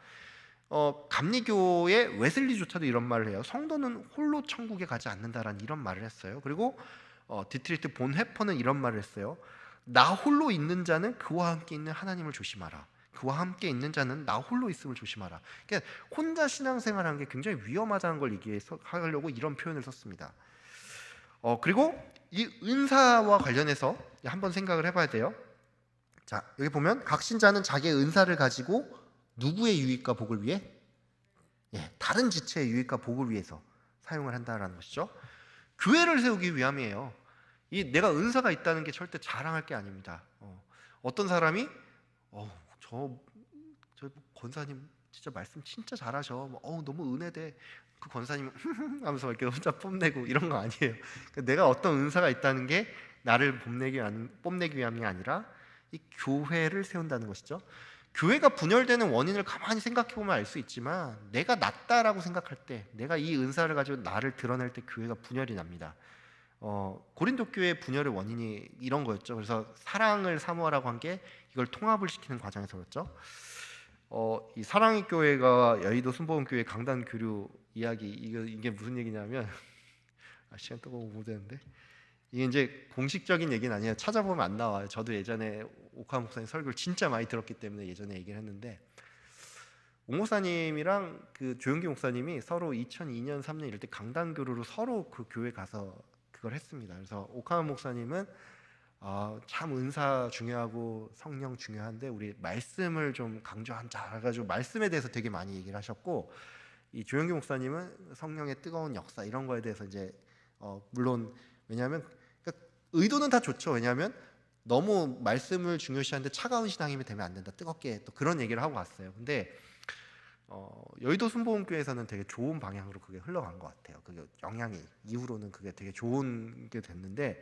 A: 감리교의 웨슬리조차도 이런 말을 해요. 성도는 홀로 천국에 가지 않는다라는 이런 말을 했어요. 그리고 디트리트 본 회퍼는 이런 말을 했어요. 나 홀로 있는 자는 그와 함께 있는 하나님을 조심하라. 그와 함께 있는 자는 나 홀로 있음을 조심하라. 그러니까 혼자 신앙생활하는 게 굉장히 위험하다는 걸 얘기하려고 이런 표현을 썼습니다. 그리고 이 은사와 관련해서 한번 생각을 해봐야 돼요. 자, 여기 보면 각 신자는 자기의 은사를 가지고 누구의 유익과 복을 위해? 다른 지체의 유익과 복을 위해서 사용을 한다라는 것이죠. 교회를 세우기 위함이에요. 내가 은사가 있다는 게 절대 자랑할 게 아닙니다. 어떤 사람이 저 권사님 진짜 말씀 진짜 잘하셔. 너무 은혜돼. 그 권사님 하면서 이렇게 혼자 뽐내고 이런 거 아니에요. 그러니까 내가 어떤 은사가 있다는 게 나를 뽐내기 위함이 아니라 이 교회를 세운다는 것이죠. 교회가 분열되는 원인을 가만히 생각해 보면 알 수 있지만, 내가 낫다라고 생각할 때, 내가 이 은사를 가지고 나를 드러낼 때 교회가 분열이 납니다. 고린도 교회의 분열의 원인이 이런 거였죠. 그래서 사랑을 사모하라고 한 게 이걸 통합을 시키는 과정에서 그렇죠. 이 사랑의 교회가 여의도 순복음교회 강단 교류 이야기, 이게 무슨 얘기냐면 시간 또 못 되는데, 이게 이제 공식적인 얘기는 아니에요. 찾아보면 안 나와요. 저도 예전에 오카 목사님 설교를 진짜 많이 들었기 때문에 예전에 얘기를 했는데, 오 목사님이랑 그 조영기 목사님이 서로 2002년 3년 이럴 때 강단 교류로 서로 그 교회 가서 그걸 했습니다. 그래서 오카 목사님은 참 은사 중요하고 성령 중요한데 우리 말씀을 좀 강조한다 해가지고 말씀에 대해서 되게 많이 얘기를 하셨고, 이 조영기 목사님은 성령의 뜨거운 역사 이런 거에 대해서 이제 물론 왜냐하면 그러니까 의도는 다 좋죠. 왜냐하면 너무 말씀을 중요시하는데 차가운 신앙이면 되면 안 된다. 뜨겁게 또 그런 얘기를 하고 왔어요. 근데 여의도 순복음교회에서는 되게 좋은 방향으로 그게 흘러간 것 같아요. 그게 영향이 이후로는 그게 되게 좋은 게 됐는데,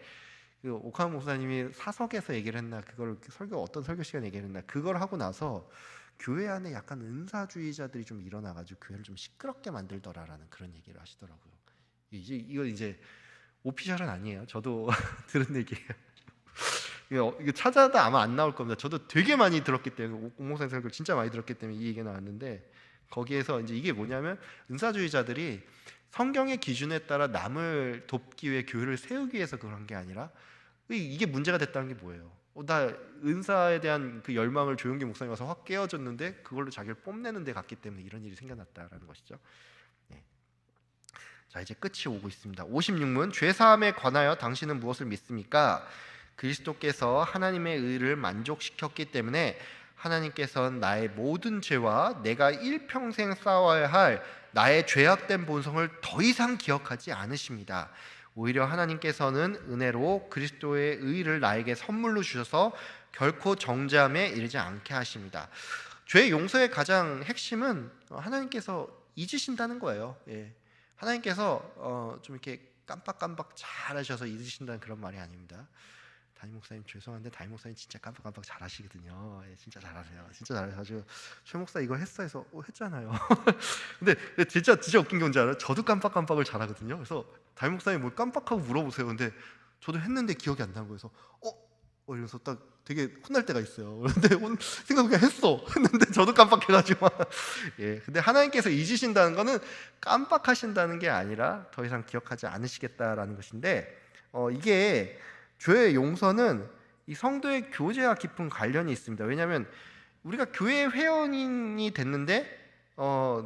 A: 그 오카노 목사님이 사석에서 얘기를 했나, 그걸 어떤 설교 시간에 얘기를 했나, 그걸 하고 나서 교회 안에 약간 은사주의자들이 좀 일어나가지고 교회를 좀 시끄럽게 만들더라라는 그런 얘기를 하시더라고요. 이거 오피셜은 아니에요. 저도 들은 얘기예요. 이거 찾아도 아마 안 나올 겁니다. 저도 되게 많이 들었기 때문에, 오 목사님 설교를 진짜 많이 들었기 때문에 이 얘기가 나왔는데, 거기에서 이제 이게 뭐냐면 은사주의자들이 성경의 기준에 따라 남을 돕기 위해 교회를 세우기 위해서 그런 게 아니라, 이게 문제가 됐다는 게 뭐예요? 나 은사에 대한 그 열망을 조용기 목사님 와서 확 깨워줬는데 그걸로 자기를 뽐내는 데 갔기 때문에 이런 일이 생겨났다라는 것이죠. 네. 자, 이제 끝이 오고 있습니다. 56문, 죄사함에 관하여 당신은 무엇을 믿습니까? 그리스도께서 하나님의 의를 만족시켰기 때문에 하나님께서는 나의 모든 죄와 내가 일평생 싸워야 할 나의 죄악된 본성을 더 이상 기억하지 않으십니다. 오히려 하나님께서는 은혜로 그리스도의 의를 나에게 선물로 주셔서 결코 정죄함에 이르지 않게 하십니다. 죄 용서의 가장 핵심은 하나님께서 잊으신다는 거예요. 예. 하나님께서 좀 이렇게 깜빡깜빡 잘하셔서 잊으신다는 그런 말이 아닙니다. 담임 목사님 죄송한데 담임 목사님 진짜 깜빡깜빡 잘하시거든요. 예, 진짜 잘하세요. 진짜 잘하셔가지고 최 목사 이거 했어 해서 했잖아요. 근데 진짜 웃긴 게 뭔지 알아요? 저도 깜빡깜빡을 잘하거든요. 그래서 담임 목사님 뭘 깜빡하고 물어보세요. 근데 저도 했는데 기억이 안 나는 거여서 이러면서 딱 되게 혼날 때가 있어요. 그런데 생각보다 했는데 저도 깜빡해가지고 예, 근데 하나님께서 잊으신다는 거는 깜빡하신다는 게 아니라 더 이상 기억하지 않으시겠다라는 것인데 이게 죄의 용서는 이 성도의 교제와 깊은 관련이 있습니다. 왜냐하면 우리가 교회 회원이 됐는데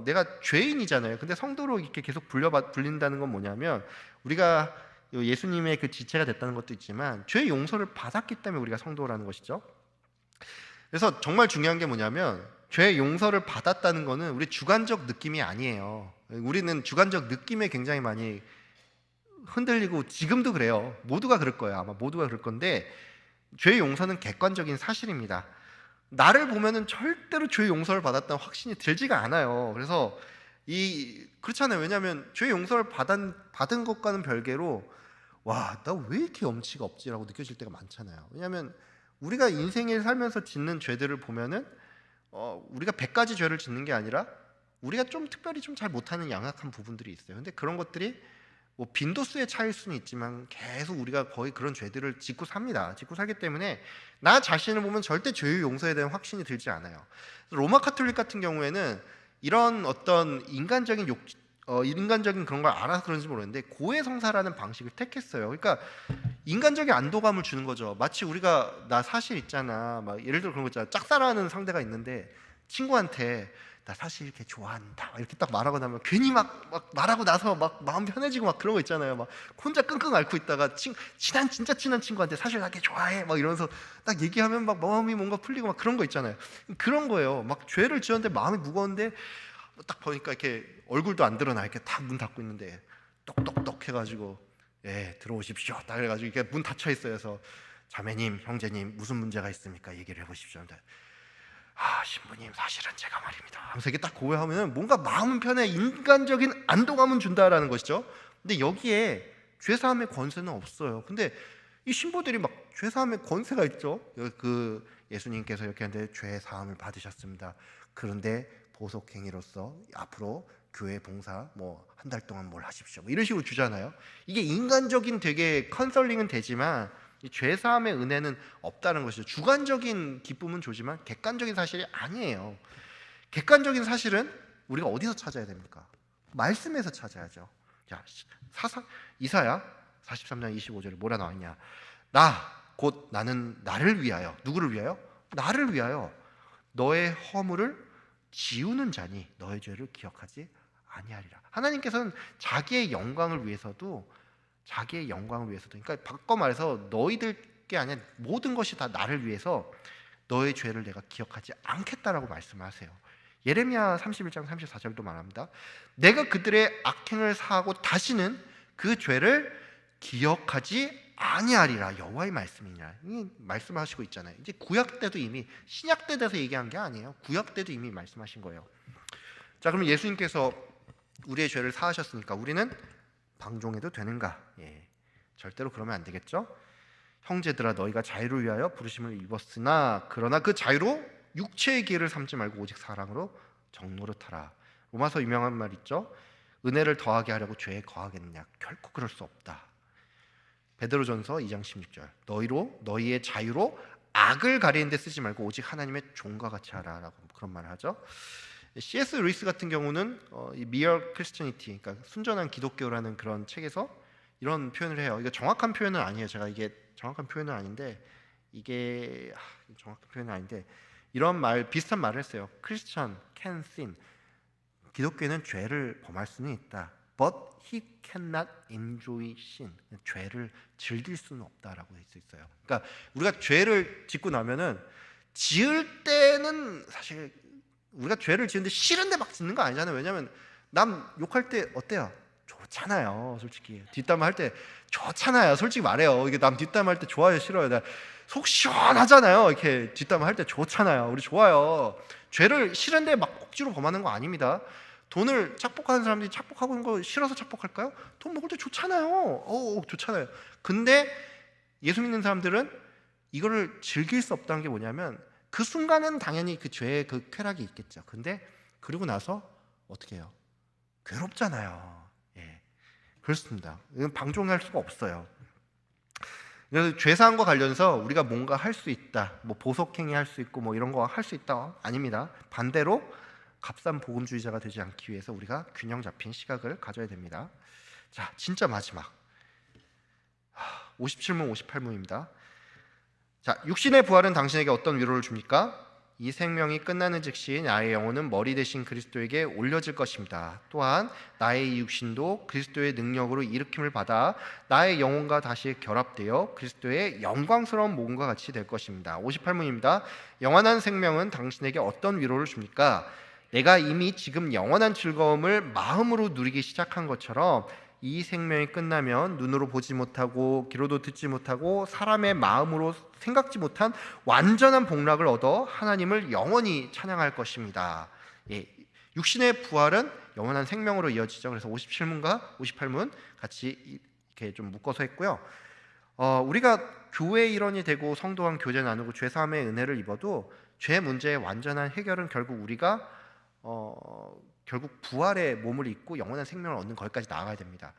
A: 내가 죄인이잖아요. 근데 성도로 이렇게 계속 불린다는 건 뭐냐면 우리가 예수님의 그 지체가 됐다는 것도 있지만 죄의 용서를 받았기 때문에 우리가 성도라는 것이죠. 그래서 정말 중요한 게 뭐냐면 죄의 용서를 받았다는 거는 우리 주관적 느낌이 아니에요. 우리는 주관적 느낌에 굉장히 많이 흔들리고 지금도 그래요. 모두가 그럴 거예요. 아마 모두가 그럴 건데 죄의 용서는 객관적인 사실입니다. 나를 보면은 절대로 죄의 용서를 받았다는 확신이 들지가 않아요. 그래서 그렇잖아요. 왜냐하면 죄의 용서를 받은 것과는 별개로 와, 나 왜 이렇게 염치가 없지라고 느껴질 때가 많잖아요. 왜냐하면 우리가 인생을 살면서 짓는 죄들을 보면은 우리가 100가지 죄를 짓는 게 아니라 우리가 좀 특별히 좀 잘 못하는 양악한 부분들이 있어요. 근데 그런 것들이 뭐 빈도수의 차이일 수는 있지만 계속 우리가 거의 그런 죄들을 짓고 삽니다. 짓고 살기 때문에 나 자신을 보면 절대 죄의 용서에 대한 확신이 들지 않아요. 로마 카톨릭 같은 경우에는 이런 어떤 인간적인 그런 걸 알아서 그런지 모르겠는데 고해성사라는 방식을 택했어요. 그러니까 인간적인 안도감을 주는 거죠. 마치 우리가 나 사실 있잖아, 막 예를 들어 그런 거 있잖아. 짝사랑하는 상대가 있는데 친구한테 나 사실 이렇게 좋아한다 이렇게 딱 말하고 나면 괜히 막 말하고 나서 막 마음 편해지고 막 그런 거 있잖아요. 막 혼자 끙끙 앓고 있다가 진짜 친한 친구한테 사실 나 걔 좋아해 막 이러면서 딱 얘기하면 막 마음이 뭔가 풀리고 막 그런 거 있잖아요. 그런 거예요. 막 죄를 지었는데 마음이 무거운데 딱 보니까 이렇게 얼굴도 안 드러나 이렇게 딱 문 닫고 있는데 똑똑똑 해가지고 예 들어오십시오 딱 해가지고 이렇게 문 닫혀 있어요. 그래서 자매님 형제님 무슨 문제가 있습니까 얘기를 해보십시오. 신부님 사실은 제가 말입니다 하면서 이게 딱 고백하면 뭔가 마음은 편해 인간적인 안도감은 준다라는 것이죠. 근데 여기에 죄사함의 권세는 없어요. 근데 이 신부들이 막 죄사함의 권세가 있죠. 그 예수님께서 이렇게 하는데 죄사함을 받으셨습니다. 그런데 보속행위로서 앞으로 교회 봉사 뭐 한 달 동안 뭘 하십시오 뭐 이런 식으로 주잖아요. 이게 인간적인 되게 컨설링은 되지만 이 죄사함의 은혜는 없다는 것이죠. 주관적인 기쁨은 좋지만 객관적인 사실이 아니에요. 객관적인 사실은 우리가 어디서 찾아야 됩니까? 말씀에서 찾아야죠. 자, 이사야 43장 25절에 뭐라 나왔냐? 곧 나는 나를 위하여 누구를 위하여? 나를 위하여 너의 허물을 지우는 자니 너의 죄를 기억하지 아니하리라. 하나님께서는 자기의 영광을 위해서도 그러니까 바꿔 말해서 너희들 게 아니라 모든 것이 다 나를 위해서 너의 죄를 내가 기억하지 않겠다라고 말씀하세요. 예레미야 31장 34절도 말합니다. 내가 그들의 악행을 사하고 다시는 그 죄를 기억하지 아니하리라. 여호와의 말씀이냐. 이 말씀하시고 있잖아요. 이제 구약 때도 이미 신약 때 돼서 얘기한 게 아니에요. 구약 때도 이미 말씀하신 거예요. 자, 그럼 예수님께서 우리의 죄를 사하셨으니까 우리는 방종해도 되는가? 예, 절대로 그러면 안 되겠죠. 형제들아 너희가 자유를 위하여 부르심을 입었으나 그러나 그 자유로 육체의 기회를 삼지 말고 오직 사랑으로 정노릇하라. 로마서 유명한 말 있죠. 은혜를 더하게 하려고 죄에 거하겠느냐? 결코 그럴 수 없다. 베드로전서 2장 16절 너희의 자유로 악을 가리는 데 쓰지 말고 오직 하나님의 종과 같이 하라라고 그런 말을 하죠. C.S. 루이스 같은 경우는 이 Mere Christianity, 그러니까 순전한 기독교라는 그런 책에서 이런 표현을 해요. 이거 정확한 표현은 아니에요. 제가 이게 정확한 표현은 아닌데 이런 비슷한 말을 했어요. Christian can sin. 기독교는 죄를 범할 수는 있다. but he cannot enjoy sin. 죄를 즐길 수는 없다라고 할 수 있어요. 그러니까 우리가 죄를 짓고 나면은 지을 때는 사실 우리가 죄를 지는데 싫은데 막 짓는 거 아니잖아요. 왜냐하면 남 욕할 때 어때요? 좋잖아요. 솔직히 뒷담화 할 때 좋잖아요. 솔직히 말해요. 이게 남 뒷담화 할 때 좋아요, 싫어요? 속 시원하잖아요. 이렇게 뒷담화 할 때 좋잖아요. 우리 좋아요. 죄를 싫은데 막 억지로 범하는 거 아닙니다. 돈을 착복하는 사람들이 착복하고 있는 거 싫어서 착복할까요? 돈 먹을 때 좋잖아요. 좋잖아요. 근데 예수 믿는 사람들은 이거를 즐길 수 없다는 게 뭐냐면 그 순간은 당연히 그 죄의 그 쾌락이 있겠죠. 근데 그리고 나서 어떻게 해요? 괴롭잖아요. 예, 그렇습니다. 이건 방종할 수가 없어요. 그래서 죄사함과 관련해서 우리가 뭔가 할 수 있다, 뭐 보석행위 할 수 있고 뭐 이런 거 할 수 있다 아닙니다. 반대로 값싼 복음주의자가 되지 않기 위해서 우리가 균형 잡힌 시각을 가져야 됩니다. 자, 진짜 마지막 57문 58문입니다. 자, 육신의 부활은 당신에게 어떤 위로를 줍니까? 이 생명이 끝나는 즉시 나의 영혼은 머리 대신 그리스도에게 올려질 것입니다. 또한 나의 육신도 그리스도의 능력으로 일으킴을 받아 나의 영혼과 다시 결합되어 그리스도의 영광스러운 몸과 같이 될 것입니다. 58문입니다. 영원한 생명은 당신에게 어떤 위로를 줍니까? 내가 이미 지금 영원한 즐거움을 마음으로 누리기 시작한 것처럼 이 생명이 끝나면 눈으로 보지 못하고 귀로도 듣지 못하고 사람의 마음으로 생각지 못한 완전한 복락을 얻어 하나님을 영원히 찬양할 것입니다. 예, 육신의 부활은 영원한 생명으로 이어지죠. 그래서 57문과 58문 같이 이렇게 좀 묶어서 했고요. 우리가 교회 일원이 되고 성도 간 교제 나누고 죄 사함의 은혜를 입어도 죄 문제의 완전한 해결은 결국 우리가 결국 부활의 몸을 입고 영원한 생명을 얻는 거기까지 나아가야 됩니다.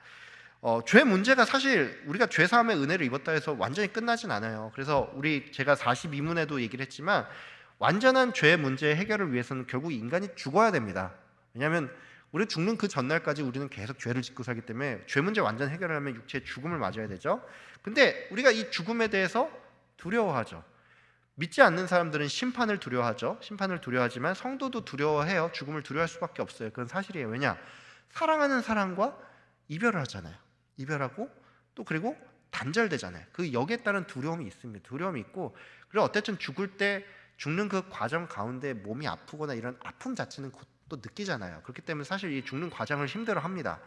A: 죄 문제가 사실 우리가 죄 사함의 은혜를 입었다 해서 완전히 끝나진 않아요. 그래서 제가 42문에도 얘기를 했지만 완전한 죄 문제 해결을 위해서는 결국 인간이 죽어야 됩니다. 왜냐하면 우리 죽는 그 전날까지 우리는 계속 죄를 짓고 살기 때문에 죄 문제 완전 해결을 하면 육체의 죽음을 맞아야 되죠. 근데 우리가 이 죽음에 대해서 두려워하죠. 믿지 않는 사람들은 심판을 두려워하죠. 심판을 두려워하지만 성도도 두려워해요. 죽음을 두려워할 수밖에 없어요. 그건 사실이에요. 왜냐? 사랑하는 사람과 이별을 하잖아요. 이별하고 또 그리고 단절되잖아요. 그 여기에 따른 두려움이 있습니다. 두려움이 있고 그리고 어쨌든 죽는 그 과정 가운데 몸이 아프거나 이런 아픔 자체는 또 느끼잖아요. 그렇기 때문에 사실 이 죽는 과정을 힘들어합니다.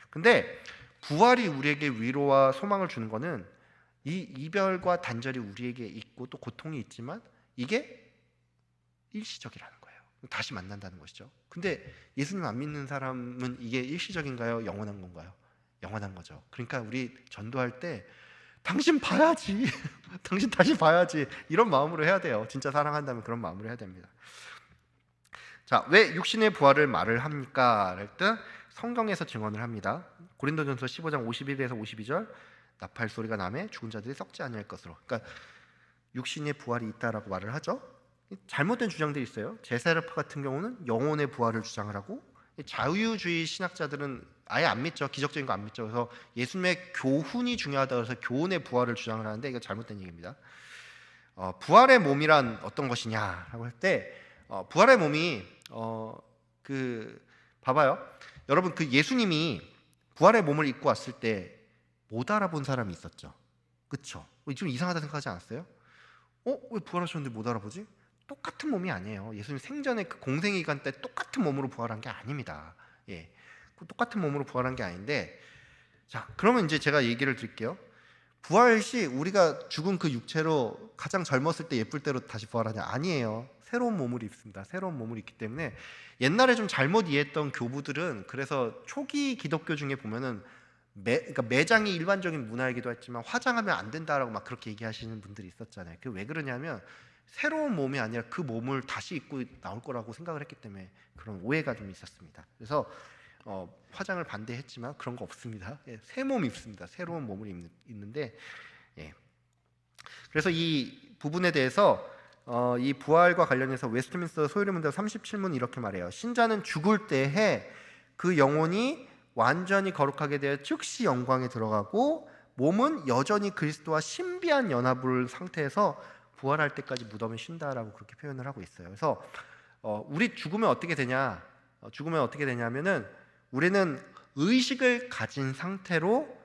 A: 근데 부활이 우리에게 위로와 소망을 주는 거는 이 이별과 단절이 우리에게 있고 또 고통이 있지만 이게 일시적이라는 거예요. 다시 만난다는 것이죠. 근데 예수님 안 믿는 사람은 이게 일시적인가요? 영원한 건가요? 영원한 거죠. 그러니까 우리 전도할 때 당신 봐야지 당신 다시 봐야지 이런 마음으로 해야 돼요. 진짜 사랑한다면 그런 마음으로 해야 됩니다. 자, 왜 육신의 부활을 말을 합니까? 할 때 성경에서 증언을 합니다. 고린도전서 15장 51에서 52절 나팔 소리가 나매 죽은 자들이 썩지 아니할 것으로. 그러니까 육신의 부활이 있다라고 말을 하죠. 잘못된 주장들이 있어요. 제세르파 같은 경우는 영혼의 부활을 주장을 하고 자유주의 신학자들은 아예 안 믿죠. 기적적인 거 안 믿죠. 그래서 예수님의 교훈이 중요하다고 해서 교훈의 부활을 주장을 하는데 이거 잘못된 얘기입니다. 부활의 몸이란 어떤 것이냐라고 할 때 부활의 몸이 봐봐요. 여러분 그 예수님이 부활의 몸을 입고 왔을 때 못 알아본 사람이 있었죠. 그렇죠? 좀 이상하다 생각하지 않았어요? 왜 부활하셨는데 못 알아보지? 똑같은 몸이 아니에요. 예수님 생전에 그 공생기간 때 똑같은 몸으로 부활한 게 아닙니다. 예, 똑같은 몸으로 부활한 게 아닌데, 자, 그러면 이제 제가 얘기를 드릴게요. 부활 시 우리가 죽은 그 육체로 가장 젊었을 때 예쁠 때로 다시 부활하냐? 아니에요. 새로운 몸을 입습니다. 새로운 몸을 입기 때문에 옛날에 좀 잘못 이해했던 교부들은 그래서 초기 기독교 중에 보면은 그러니까 매장이 일반적인 문화이기도 했지만 화장하면 안 된다라고 막 그렇게 얘기하시는 분들이 있었잖아요. 그게 왜 그러냐면 새로운 몸이 아니라 그 몸을 다시 입고 나올 거라고 생각을 했기 때문에 그런 오해가 좀 있었습니다. 그래서 화장을 반대했지만 그런 거 없습니다. 예, 새 몸 입습니다. 새로운 몸을 입는데, 예. 그래서 이 부분에 대해서 이 부활과 관련해서 웨스트민스터 소요리 문답 37문 이렇게 말해요. 신자는 죽을 때에 그 영혼이 완전히 거룩하게 되어 즉시 영광에 들어가고 몸은 여전히 그리스도와 신비한 연합을 상태에서 부활할 때까지 무덤에 쉰다라고 그렇게 표현을 하고 있어요. 그래서 우리 죽으면 어떻게 되냐? 죽으면 어떻게 되냐면은 우리는 의식을 가진 상태로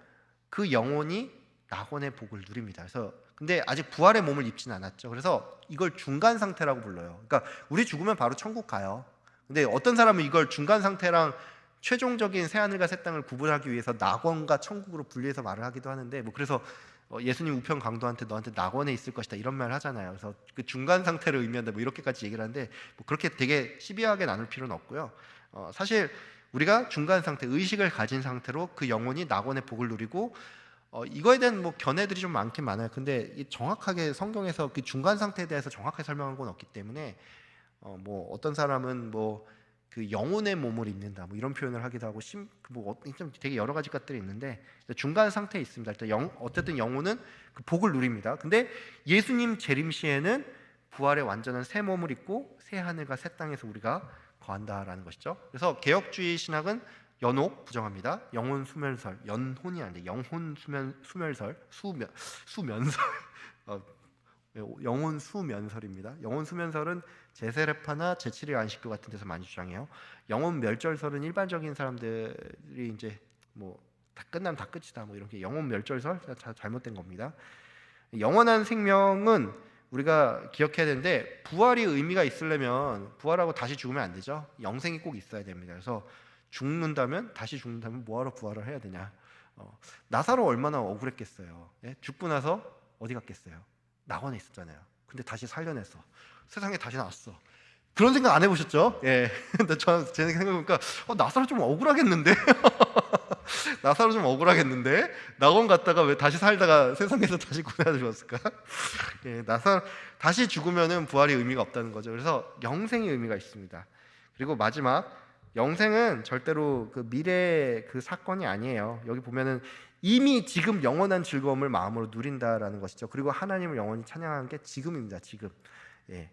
A: 그 영혼이 낙원의 복을 누립니다. 그래서 근데 아직 부활의 몸을 입지는 않았죠. 그래서 이걸 중간 상태라고 불러요. 그러니까 우리 죽으면 바로 천국 가요. 근데 어떤 사람은 이걸 중간 상태랑 최종적인 새하늘과 새 땅을 구분하기 위해서 낙원과 천국으로 분리해서 말을 하기도 하는데, 뭐 그래서 예수님 우편 강도한테 너한테 낙원에 있을 것이다 이런 말 하잖아요. 그래서 그 중간 상태를 의미한다 뭐 이렇게까지 얘기를 하는데, 뭐 그렇게 되게 시비하게 나눌 필요는 없고요. 사실 우리가 중간 상태, 의식을 가진 상태로 그 영혼이 낙원의 복을 누리고, 이거에 대한 뭐 견해들이 좀 많긴 많아요. 근데 정확하게 성경에서 그 중간 상태에 대해서 정확하게 설명한 건 없기 때문에 뭐 어떤 사람은 뭐 그 영혼의 몸을 입는다 뭐 이런 표현을 하기도 하고, 좀 되게 여러 가지 것들이 있는데 중간 상태에 있습니다. 일단 어쨌든 영혼은 그 복을 누립니다. 근데 예수님 재림 시에는 부활의 완전한 새 몸을 입고 새 하늘과 새 땅에서 우리가 거한다라는 것이죠. 그래서 개혁주의 신학은 연옥 부정합니다. 영혼 수면설, 연혼이 아닌데 영혼 수면설, 수면설, 영혼 수면설입니다. 영혼 수면설은 제세례파나 제7일 안식교 같은 데서 많이 주장해요. 영혼 멸절설은 일반적인 사람들이 이제 뭐 다 끝나면 다 끝이다 뭐 이렇게, 영혼 멸절설 잘못된 겁니다. 영원한 생명은 우리가 기억해야 되는데, 부활이 의미가 있으려면 부활하고 다시 죽으면 안 되죠. 영생이 꼭 있어야 됩니다. 그래서 다시 죽는다면 뭐하러 부활을 해야 되냐. 나사로 얼마나 억울했겠어요. 예? 죽고 나서 어디 갔겠어요? 낙원에 있었잖아요. 근데 다시 살려냈어. 세상에 다시 나왔어. 그런 생각 안 해보셨죠? 예. 근데 제 생각해보니까 나사로 좀 억울하겠는데? 나사로 좀 억울하겠는데? 낙원 갔다가 왜 다시 살다가 세상에서 다시 구원을 줬을까? 예, 다시 죽으면은 부활이 의미가 없다는 거죠. 그래서 영생의 의미가 있습니다. 그리고 마지막, 영생은 절대로 그 미래의 그 사건이 아니에요. 여기 보면은 이미 지금 영원한 즐거움을 마음으로 누린다라는 것이죠. 그리고 하나님을 영원히 찬양하는 게 지금입니다. 지금. 예.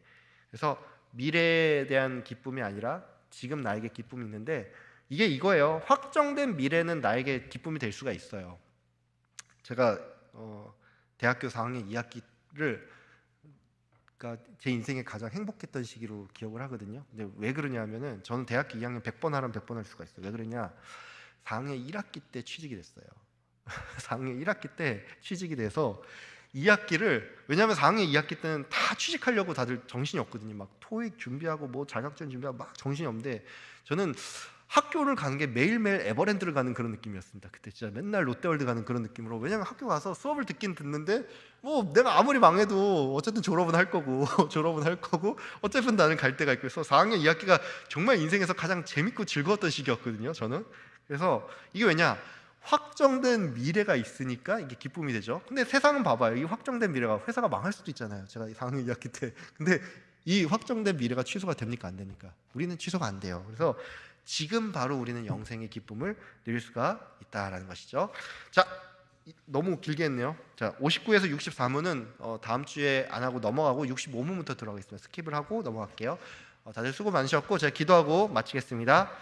A: 그래서 미래에 대한 기쁨이 아니라 지금 나에게 기쁨이 있는데, 이게 이거예요. 확정된 미래는 나에게 기쁨이 될 수가 있어요. 제가 대학교 4학년 2학기를 그러니까 제 인생에 가장 행복했던 시기로 기억을 하거든요. 근데 왜 그러냐면은 저는 대학교 2학년 100번 하라면 100번 할 수가 있어요. 왜 그러냐? 4학년 1학기 때 취직이 됐어요. 4학년 1학기 때 취직이 돼서 2학기를, 왜냐하면 4학년 2학기 때는 다 취직하려고 다들 정신이 없거든요. 막 토익 준비하고 뭐 자격증 준비하고 막 정신이 없는데, 저는 학교를 가는 게 매일매일 에버랜드를 가는 그런 느낌이었습니다. 그때 진짜 맨날 롯데월드 가는 그런 느낌으로. 왜냐면 학교 가서 수업을 듣긴 듣는데 뭐 내가 아무리 망해도 어쨌든 졸업은 할 거고 졸업은 할 거고 어쨌든 나는 갈 데가 있고, 그래서 4학년 2학기가 정말 인생에서 가장 재밌고 즐거웠던 시기였거든요, 저는. 그래서 이게 왜냐? 확정된 미래가 있으니까 이게 기쁨이 되죠. 근데 세상은 봐봐요. 이 확정된 미래가 회사가 망할 수도 있잖아요. 제가 4학년 2학기 때. 근데 이 확정된 미래가 취소가 됩니까? 안 됩니까? 우리는 취소가 안 돼요. 그래서 지금 바로 우리는 영생의 기쁨을 누릴 수가 있다라는 것이죠. 자, 너무 길게 했네요. 자, 59에서 64문은 다음 주에 안 하고 넘어가고 65문부터 들어가겠습니다. 스킵을 하고 넘어갈게요. 다들 수고 많으셨고 제가 기도하고 마치겠습니다.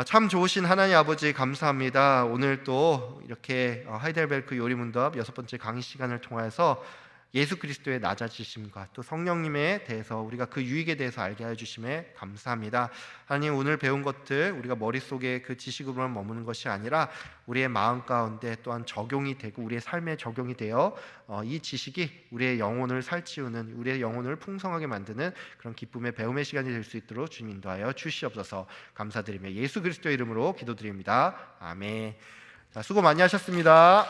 A: 참 좋으신 하나님 아버지 감사합니다. 오늘 또 이렇게 하이델베르크 요리문답 6번째 강의 시간을 통해서 예수 그리스도의 낮아지심과 또 성령님에 대해서 우리가 그 유익에 대해서 알게 해주심에 감사합니다. 하나님, 오늘 배운 것들 우리가 머릿속에 그 지식으로만 머무는 것이 아니라 우리의 마음 가운데 또한 적용이 되고 우리의 삶에 적용이 되어 이 지식이 우리의 영혼을 살찌우는, 우리의 영혼을 풍성하게 만드는 그런 기쁨의 배움의 시간이 될 수 있도록 주님 인도하여 주시옵소서. 감사드리며 예수 그리스도의 이름으로 기도드립니다. 아멘. 자, 수고 많이 하셨습니다.